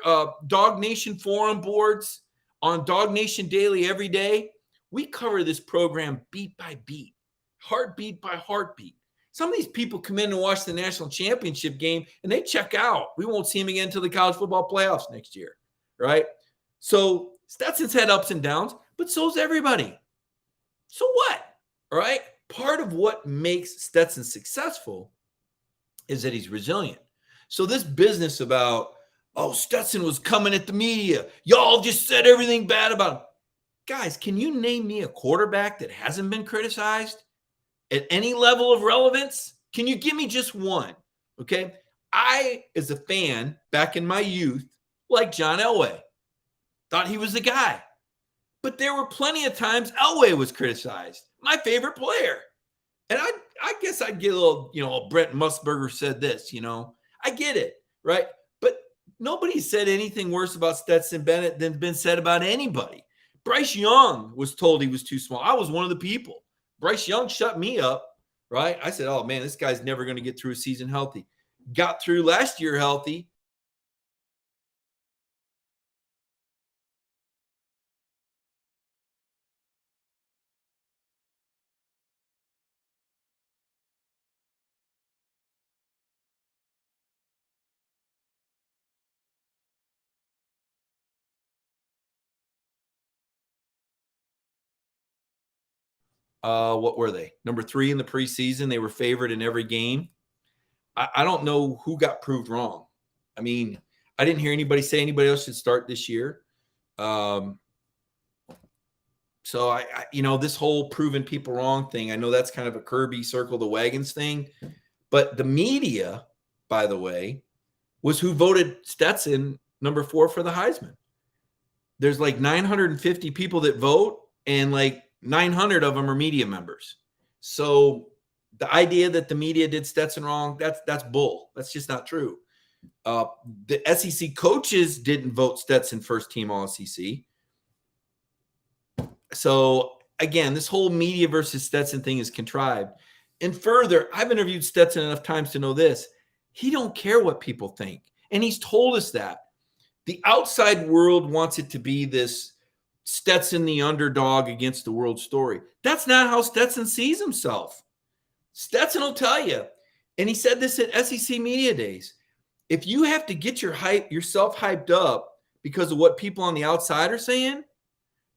DawgNation forum boards, on DawgNation Daily every day, we cover this program beat by beat, heartbeat by heartbeat. Some of these people come in and watch the national championship game and they check out. We won't see them again until the college football playoffs next year, right? So Stetson's had ups and downs, but so's everybody. So what? All right? Part of what makes Stetson successful is that he's resilient. So this business about, oh, Stetson was coming at the media. Y'all just said everything bad about him. Guys, can you name me a quarterback that hasn't been criticized at any level of relevance? Can you give me just one? Okay. I, as a fan, back in my youth, like John Elway, thought he was the guy. But there were plenty of times Elway was criticized, my favorite player. And I guess I'd get a little, Brent Musburger said this, I get it, right? But nobody said anything worse about Stetson Bennett than been said about anybody. Bryce Young was told he was too small. I was one of the people. Bryce Young shut me up, right? I said, oh, man, this guy's never going to get through a season healthy. Got through last year healthy. What were they? Number 3 in the preseason. They were favored in every game. I don't know who got proved wrong. I mean, I didn't hear anybody say anybody else should start this year. So I this whole proving people wrong thing, I know that's kind of a Kirby circle the wagons thing, but the media, by the way, was who voted Stetson number 4 for the Heisman. There's like 950 people that vote, and like 900 of them are media members. So the idea that the media did Stetson wrong, that's bull. That's just not true. The SEC coaches didn't vote Stetson first team All SEC. So again, this whole media versus Stetson thing is contrived. And further, I've interviewed Stetson enough times to know this. He don't care what people think. And he's told us that. The outside world wants it to be this Stetson the underdog against the world story. That's not how Stetson sees himself. Stetson will tell you, and he said this at SEC Media Days, if you have to get yourself hyped up because of what people on the outside are saying,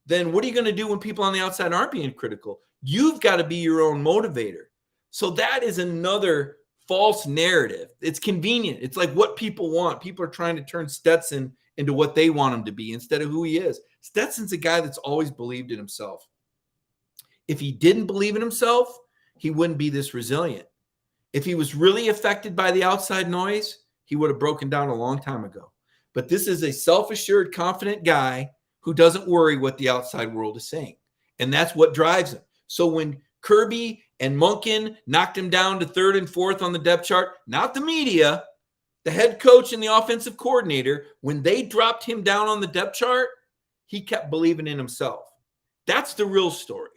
then what are you going to do when people on the outside aren't being critical? You've got to be your own motivator. So that is another false narrative. It's convenient. It's like what people want. People are trying to turn Stetson into what they want him to be instead of who he is. Stetson's a guy that's always believed in himself. If he didn't believe in himself, he wouldn't be this resilient. If he was really affected by the outside noise, he would have broken down a long time ago. But this is a self-assured, confident guy who doesn't worry what the outside world is saying. And that's what drives him. So when Kirby and Monken knocked him down to 3rd and 4th on the depth chart, not the media, the head coach and the offensive coordinator, when they dropped him down on the depth chart, he kept believing in himself. That's the real story.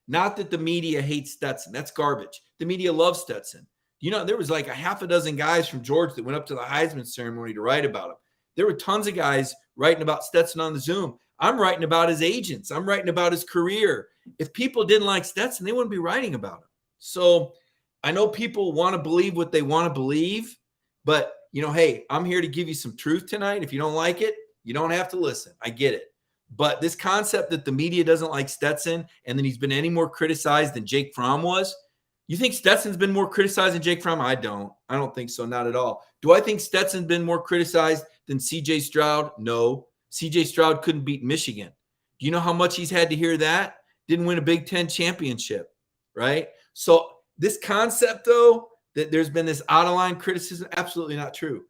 Not that the media hates Stetson. That's garbage. The media loves Stetson. There was like a half a dozen guys from Georgia that went up to the Heisman ceremony to write about him. There were tons of guys writing about Stetson on the Zoom. I'm writing about his agents. I'm writing about his career. If people didn't like Stetson, they wouldn't be writing about him. So I know people want to believe what they want to believe, but hey, I'm here to give you some truth tonight. If you don't like it, you don't have to listen. I get it. But this concept that the media doesn't like Stetson and then he's been any more criticized than Jake Fromm was, you think Stetson's been more criticized than Jake Fromm? I don't think so. Not at all. Do I think Stetson's been more criticized than CJ Stroud? No. CJ Stroud couldn't beat Michigan. Do you know how much he's had to hear that? Didn't win a Big Ten championship, right? So this concept, though, that there's been this out-of-line criticism, absolutely not true.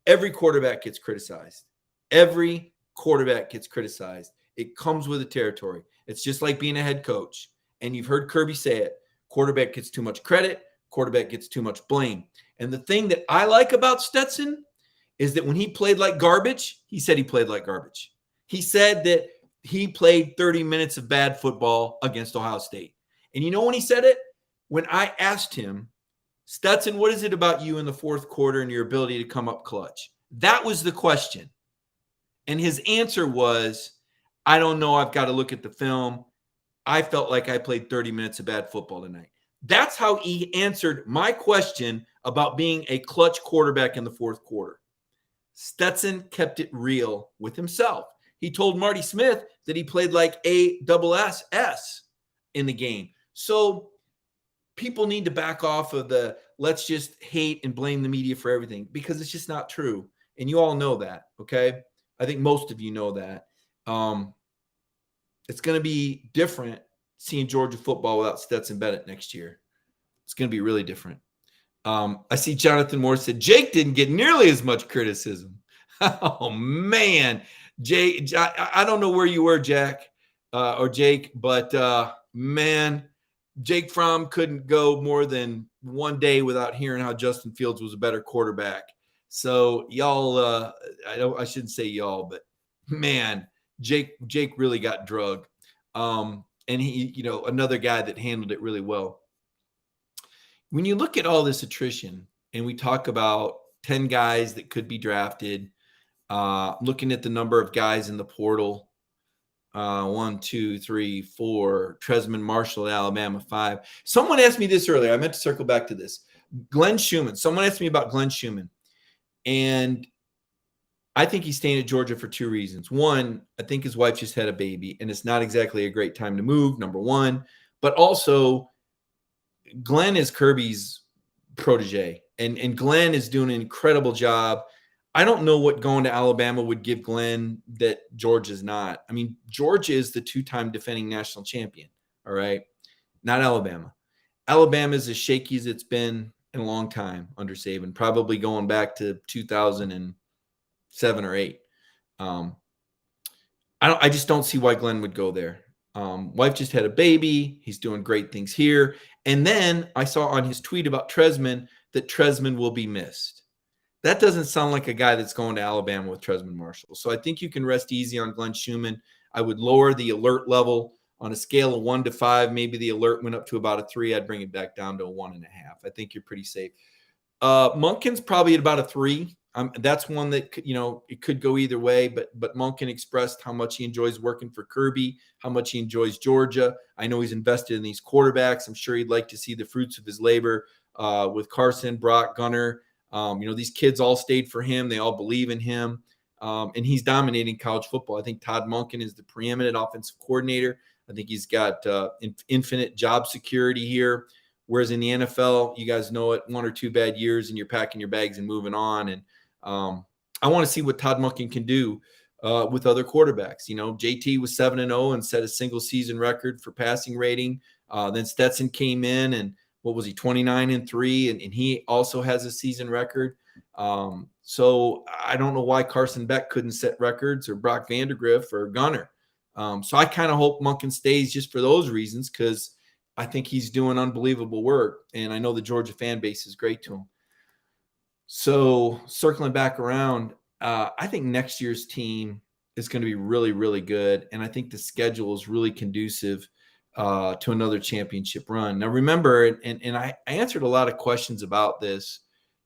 Every quarterback gets criticized. Every quarterback gets criticized. It comes with the territory. It's just like being a head coach. And you've heard Kirby say it. Quarterback gets too much credit. Quarterback gets too much blame. And the thing that I like about Stetson is that when he played like garbage, he said he played like garbage. He said that he played 30 minutes of bad football against Ohio State. And you know when he said it? When I asked him, Stetson, what is it about you in the fourth quarter and your ability to come up clutch? That was the question. And his answer was, I don't know. I've got to look at the film. I felt like I played 30 minutes of bad football tonight. That's how he answered my question about being a clutch quarterback in the fourth quarter. Stetson kept it real with himself. He told Marty Smith that he played like A-S-S in the game. So people need to back off of the let's just hate and blame the media for everything, because it's just not true. And you all know that, okay? I think most of you know that. It's going to be different seeing Georgia football without Stetson Bennett next year. It's going to be really different. I see Jonathan Moore said, Jake didn't get nearly as much criticism. Oh, man. Jake, I don't know where you were, Jack, or Jake, but, man, Jake Fromm couldn't go more than one day without hearing how Justin Fields was a better quarterback. So y'all, I shouldn't say y'all, but, man, Jake really got drugged. And he, another guy that handled it really well. When you look at all this attrition and we talk about 10 guys that could be drafted, looking at the number of guys in the portal, 1, 2, 3, 4, Tresman Marshall at Alabama, 5. Someone asked me this earlier. I meant to circle back to this. Glenn Schumann. Someone asked me about Glenn Schumann. And I think he's staying at Georgia for 2 reasons. One, I think his wife just had a baby, and it's not exactly a great time to move, number one. But also, Glenn is Kirby's protege, and Glenn is doing an incredible job. I don't know what going to Alabama would give Glenn that Georgia's not. I mean, Georgia is the 2-time defending national champion, all right? Not Alabama. Alabama is as shaky as it's been in a long time under Saban, probably going back to 2007 or 8. I just don't see why Glenn would go there. Wife just had a baby. He's doing great things here. And then I saw on his tweet about Tresman that Tresman will be missed. That doesn't sound like a guy that's going to Alabama with Tresman Marshall. So I think you can rest easy on Glenn Schumann. I would lower the alert level on a scale of 1 to 5. Maybe the alert went up to about a 3. I'd bring it back down to a 1.5. I think you're pretty safe. Monken's probably at about a 3. That's one that, it could go either way, but Monken expressed how much he enjoys working for Kirby, how much he enjoys Georgia. I know he's invested in these quarterbacks. I'm sure he'd like to see the fruits of his labor with Carson, Brock, Gunner. These kids all stayed for him. They all believe in him, and he's dominating college football. I think Todd Monken is the preeminent offensive coordinator. I think he's got infinite job security here. Whereas in the NFL, you guys know it, 1 or 2 bad years and you're packing your bags and moving on. And I want to see what Todd Monken can do with other quarterbacks. JT was 7-0 and set a single season record for passing rating. Then Stetson came in and what was he, 29-3, and he also has a season record. So I don't know why Carson Beck couldn't set records, or Brock Vandegrift or Gunner. So I kind of hope Monken stays just for those reasons, because I think he's doing unbelievable work, and I know the Georgia fan base is great to him. So circling back around, I think next year's team is going to be really, really good, and I think the schedule is really conducive to another championship run. Now, remember, and I answered a lot of questions about this,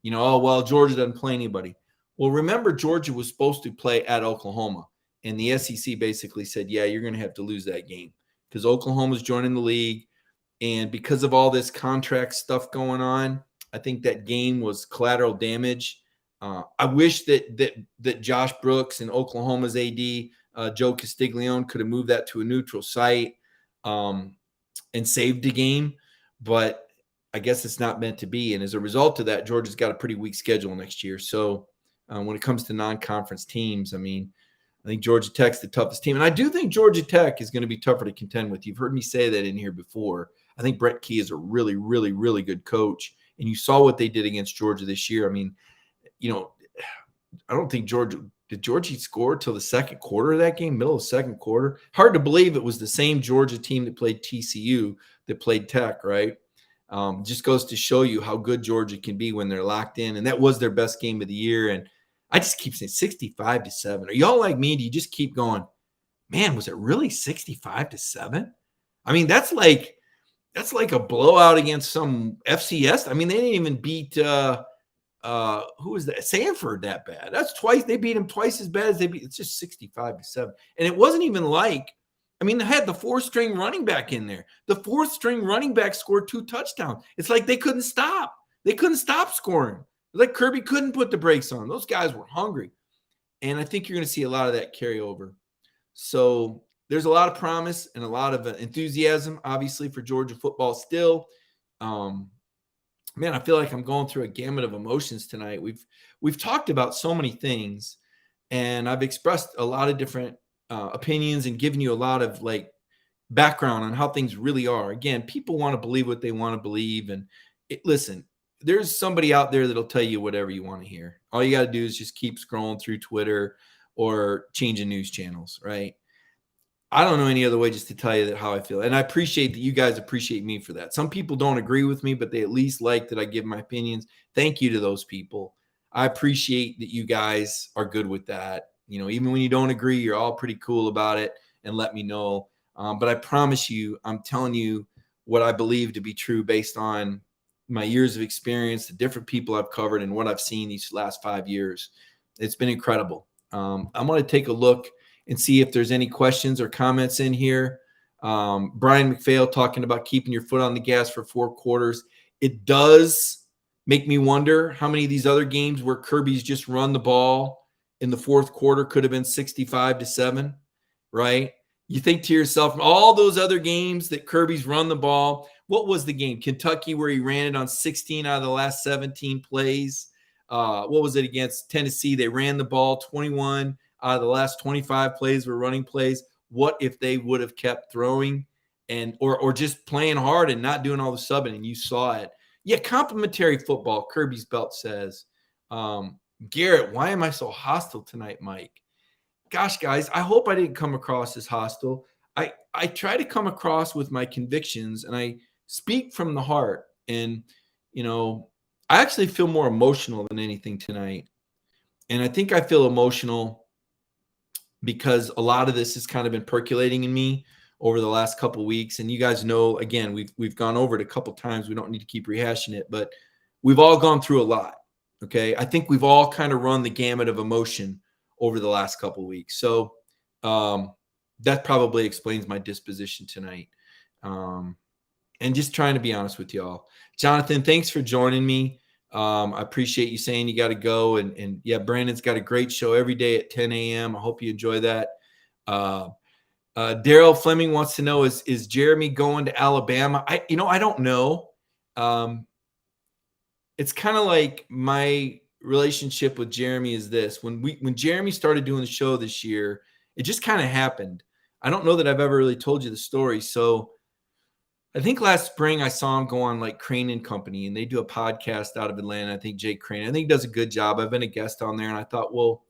Georgia doesn't play anybody. Well, remember, Georgia was supposed to play at Oklahoma, and the SEC basically said, yeah, you're going to have to lose that game because Oklahoma's joining the league. And because of all this contract stuff going on, I think that game was collateral damage. I wish that Josh Brooks and Oklahoma's AD, Joe Castiglione, could have moved that to a neutral site and saved the game. But I guess it's not meant to be. And as a result of that, Georgia's got a pretty weak schedule next year. So when it comes to non-conference teams, I think Georgia Tech's the toughest team. And I do think Georgia Tech is going to be tougher to contend with. You've heard me say that in here before. I think Brett Key is a really, really, really good coach. And you saw what they did against Georgia this year. I don't think Georgia did Georgia score till the second quarter of that game, middle of second quarter? Hard to believe it was the same Georgia team that played TCU that played Tech, right? Just goes to show you how good Georgia can be when they're locked in. And that was their best game of the year. And I just keep saying 65-7. Are y'all like me? Do you just keep going, man, was it really 65-7? I mean, that's like a blowout against some FCS. I mean, they didn't even beat who was that? Sanford that bad. That's twice. They beat him twice as bad as they beat. It's just 65-7. And it wasn't even like, I mean, they had the fourth-string running back in there. The fourth-string running back scored 2 touchdowns. It's like they couldn't stop. They couldn't stop scoring. Like Kirby couldn't put the brakes on. Those guys were hungry. And I think you're going to see a lot of that carry over. So there's a lot of promise and a lot of enthusiasm, obviously, for Georgia football still. Man, I feel like I'm going through a gamut of emotions tonight. We've talked about so many things, and I've expressed a lot of different opinions and given you a lot of like background on how things really are. Again, people want to believe what they want to believe. And listen, there's somebody out there that'll tell you whatever you want to hear. All you got to do is just keep scrolling through Twitter or changing news channels, right? I don't know any other way just to tell you that how I feel. And I appreciate that you guys appreciate me for that. Some people don't agree with me, but they at least like that I give my opinions. Thank you to those people. I appreciate that you guys are good with that. You know, even when you don't agree, you're all pretty cool about it and let me know. But I promise you, I'm telling you what I believe to be true based on my years of experience, the different people I've covered, and what I've seen these last 5 years. It's been incredible. I'm going to take a look and see if there's any questions or comments in here. Brian McPhail talking about keeping your foot on the gas for 4 quarters. It does make me wonder how many of these other games where Kirby's just run the ball in the fourth quarter could have been 65-7, right? You think to yourself, all those other games that Kirby's run the ball, what was the game? Kentucky, where he ran it on 16 out of the last 17 plays. What was it against Tennessee? They ran the ball 21 out of the last 25 plays were running plays. What if they would have kept throwing and or just playing hard and not doing all the subbing? And you saw it. Yeah, complimentary football, Kirby's belt says. Garrett, why am I so hostile tonight, Mike? Gosh, guys, I hope I didn't come across as hostile. I try to come across with my convictions, and I speak from the heart. And, you know, I actually feel more emotional than anything tonight. And I think I feel emotional because a lot of this has kind of been percolating in me over the last couple of weeks. And you guys know, again, we've gone over it a couple of times. We don't need to keep rehashing it, but we've all gone through a lot. Okay. I think we've all kind of run the gamut of emotion over the last couple of weeks. So that probably explains my disposition tonight. And just trying to be honest with y'all. Jonathan, thanks for joining me. I appreciate you saying you got to go. And yeah, Brandon's got a great show every day at 10 a.m. I hope you enjoy that. Daryl Fleming wants to know, is Jeremy going to Alabama? I don't know. It's kind of like my relationship with Jeremy is this. When Jeremy started doing the show this year, it just kind of happened. I don't know that I've ever really told you the story. So I think last spring I saw him go on like Crane and Company, and they do a podcast out of Atlanta. I think Jake Crane, I think he does a good job. I've been a guest on there, and I thought, well,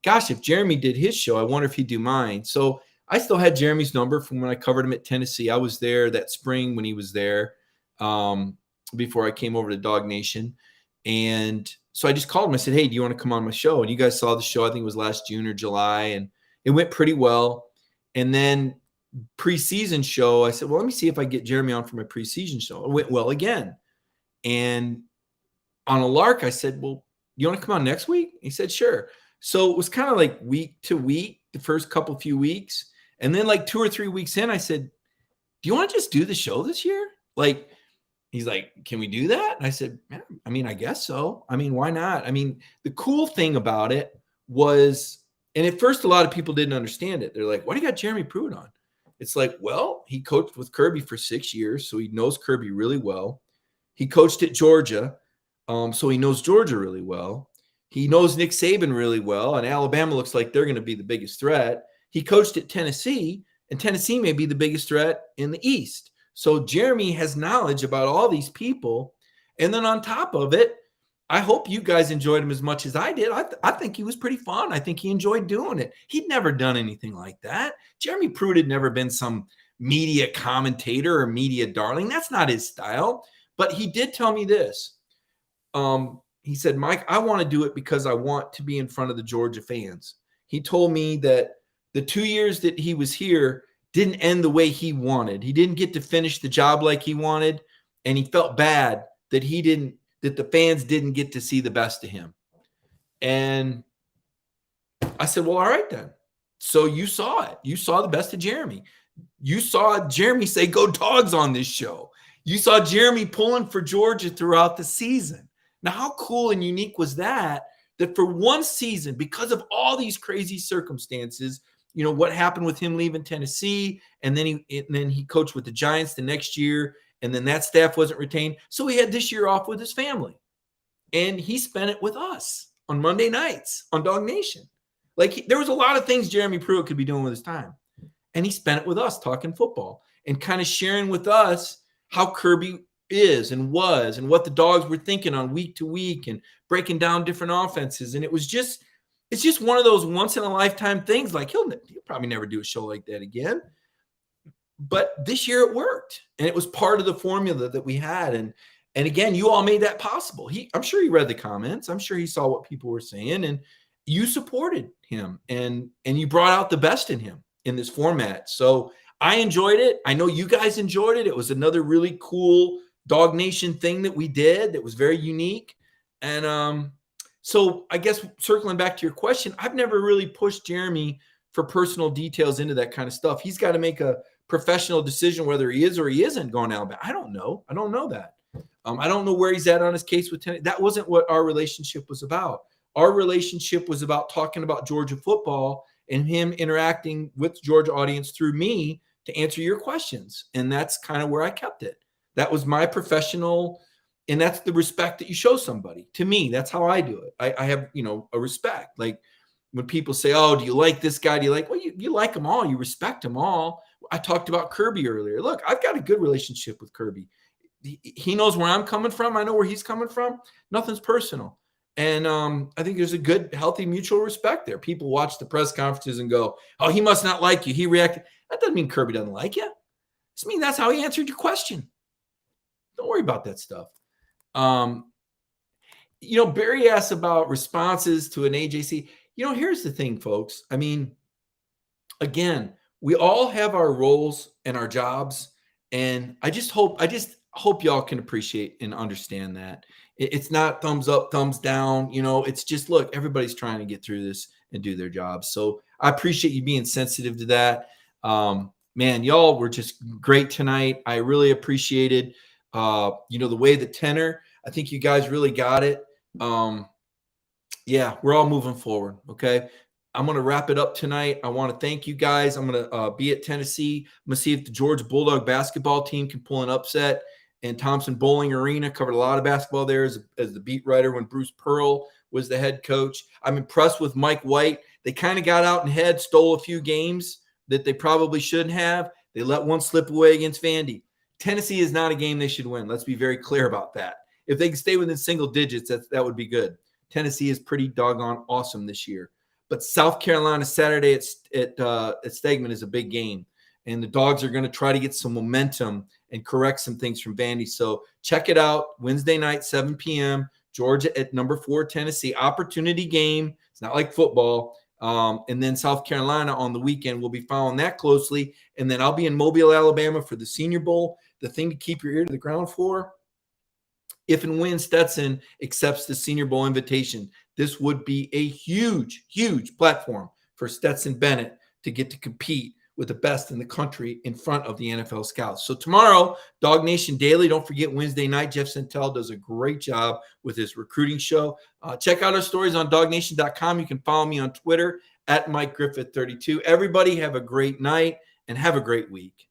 gosh, if Jeremy did his show, I wonder if he'd do mine. So I still had Jeremy's number from when I covered him at Tennessee. I was there that spring when he was there before I came over to DawgNation. And so I just called him. I said, hey, do you want to come on my show? And you guys saw the show. I think it was last June or July, and it went pretty well. And then preseason show, I said, well, let me see if I get Jeremy on for my preseason show. It went well again. And on a lark, I said, well, you want to come on next week? He said, sure. So it was kind of like week to week, the first few weeks. And then like 2 or 3 weeks in, I said, do you want to just do the show this year? Like, he's like, can we do that? And I said, man, I mean, I guess so. I mean, why not? I mean, the cool thing about it was, and at first a lot of people didn't understand it. They're like, why do you got Jeremy Pruitt on? It's like, well, he coached with Kirby for 6 years, so he knows Kirby really well. He coached at Georgia, so he knows Georgia really well. He knows Nick Saban really well, and Alabama looks like they're going to be the biggest threat. He coached at Tennessee, and Tennessee may be the biggest threat in the East. So Jeremy has knowledge about all these people. And then on top of it, I hope you guys enjoyed him as much as I did. I think he was pretty fun. I think he enjoyed doing it. He'd never done anything like that. Jeremy Pruitt had never been some media commentator or media darling. That's not his style. But he did tell me this. He said, Mike, I want to do it because I want to be in front of the Georgia fans. He told me that the 2 years that he was here didn't end the way he wanted. He didn't get to finish the job like he wanted, and he felt bad that that the fans didn't get to see the best of him. And I said, well, all right then. So you saw it. You saw the best of Jeremy. You saw Jeremy say, go Dawgs on this show. You saw Jeremy pulling for Georgia throughout the season. Now, how cool and unique was that for one season, because of all these crazy circumstances, what happened with him leaving Tennessee, and then he coached with the Giants the next year, and then that staff wasn't retained. So he had this year off with his family, and he spent it with us on Monday nights on DawgNation. There was a lot of things Jeremy Pruitt could be doing with his time, and he spent it with us talking football and kind of sharing with us how Kirby is and was and what the Dogs were thinking on week to week and breaking down different offenses. And it's just one of those once in a lifetime things. He'll probably never do a show like that again. But this year it worked, and it was part of the formula that we had. And again, you all made that possible. I'm sure he read the comments. I'm sure he saw what people were saying, and you supported him, and you brought out the best in him in this format. So I enjoyed it. I know you guys enjoyed it. It was another really cool DawgNation thing that we did that was very unique. And so I guess circling back to your question, I've never really pushed Jeremy for personal details into that kind of stuff. He's got to make a professional decision whether he is or he isn't going to Alabama. I don't know that. I don't know where he's at on his case with Tennessee. That wasn't what our relationship was about. Our relationship was about talking about Georgia football and him interacting with the Georgia audience through me to answer your questions. And that's kind of where I kept it. That was my professional, and that's the respect that you show somebody. To me, that's how I do it. I have, a respect. When people say, oh, do you like this guy? Do you like, well, you like them all. You respect them all. I talked about Kirby earlier. Look, I've got a good relationship with Kirby. He knows where I'm coming from. I know where he's coming from. Nothing's personal. And I think there's a good, healthy mutual respect there. People watch the press conferences and go, oh, he must not like you. He reacted. That doesn't mean Kirby doesn't like you. It means that's how he answered your question. Don't worry about that stuff. Barry asked about responses to an AJC. Here's the thing, folks. I mean, again, we all have our roles and our jobs. And I just hope y'all can appreciate and understand that. It's not thumbs up, thumbs down. It's just, look, everybody's trying to get through this and do their jobs. So I appreciate you being sensitive to that. Man, y'all were just great tonight. I really appreciated, the way the tenor, I think you guys really got it. Yeah, we're all moving forward. Okay. I'm going to wrap it up tonight. I want to thank you guys. I'm going to be at Tennessee. I'm going to see if the Georgia Bulldog basketball team can pull an upset. And Thompson Bowling Arena, covered a lot of basketball there as the beat writer when Bruce Pearl was the head coach. I'm impressed with Mike White. They kind of got out ahead, stole a few games that they probably shouldn't have. They let one slip away against Vandy. Tennessee is not a game they should win. Let's be very clear about that. If they can stay within single digits, that would be good. Tennessee is pretty doggone awesome this year. But South Carolina Saturday at Stegman is a big game. And the Dogs are going to try to get some momentum and correct some things from Vandy. So check it out. Wednesday night, 7 p.m., Georgia at number 4, Tennessee. Opportunity game. It's not like football. And then South Carolina on the weekend. We'll be following that closely. And then I'll be in Mobile, Alabama for the Senior Bowl. The thing to keep your ear to the ground for, if and when Stetson accepts the Senior Bowl invitation, this would be a huge, huge platform for Stetson Bennett to get to compete with the best in the country in front of the NFL scouts. So tomorrow, DawgNation Daily. Don't forget Wednesday night. Jeff Santel does a great job with his recruiting show. Check out our stories on DawgNation.com. You can follow me on Twitter at Mike Griffith 32. Everybody have a great night and have a great week.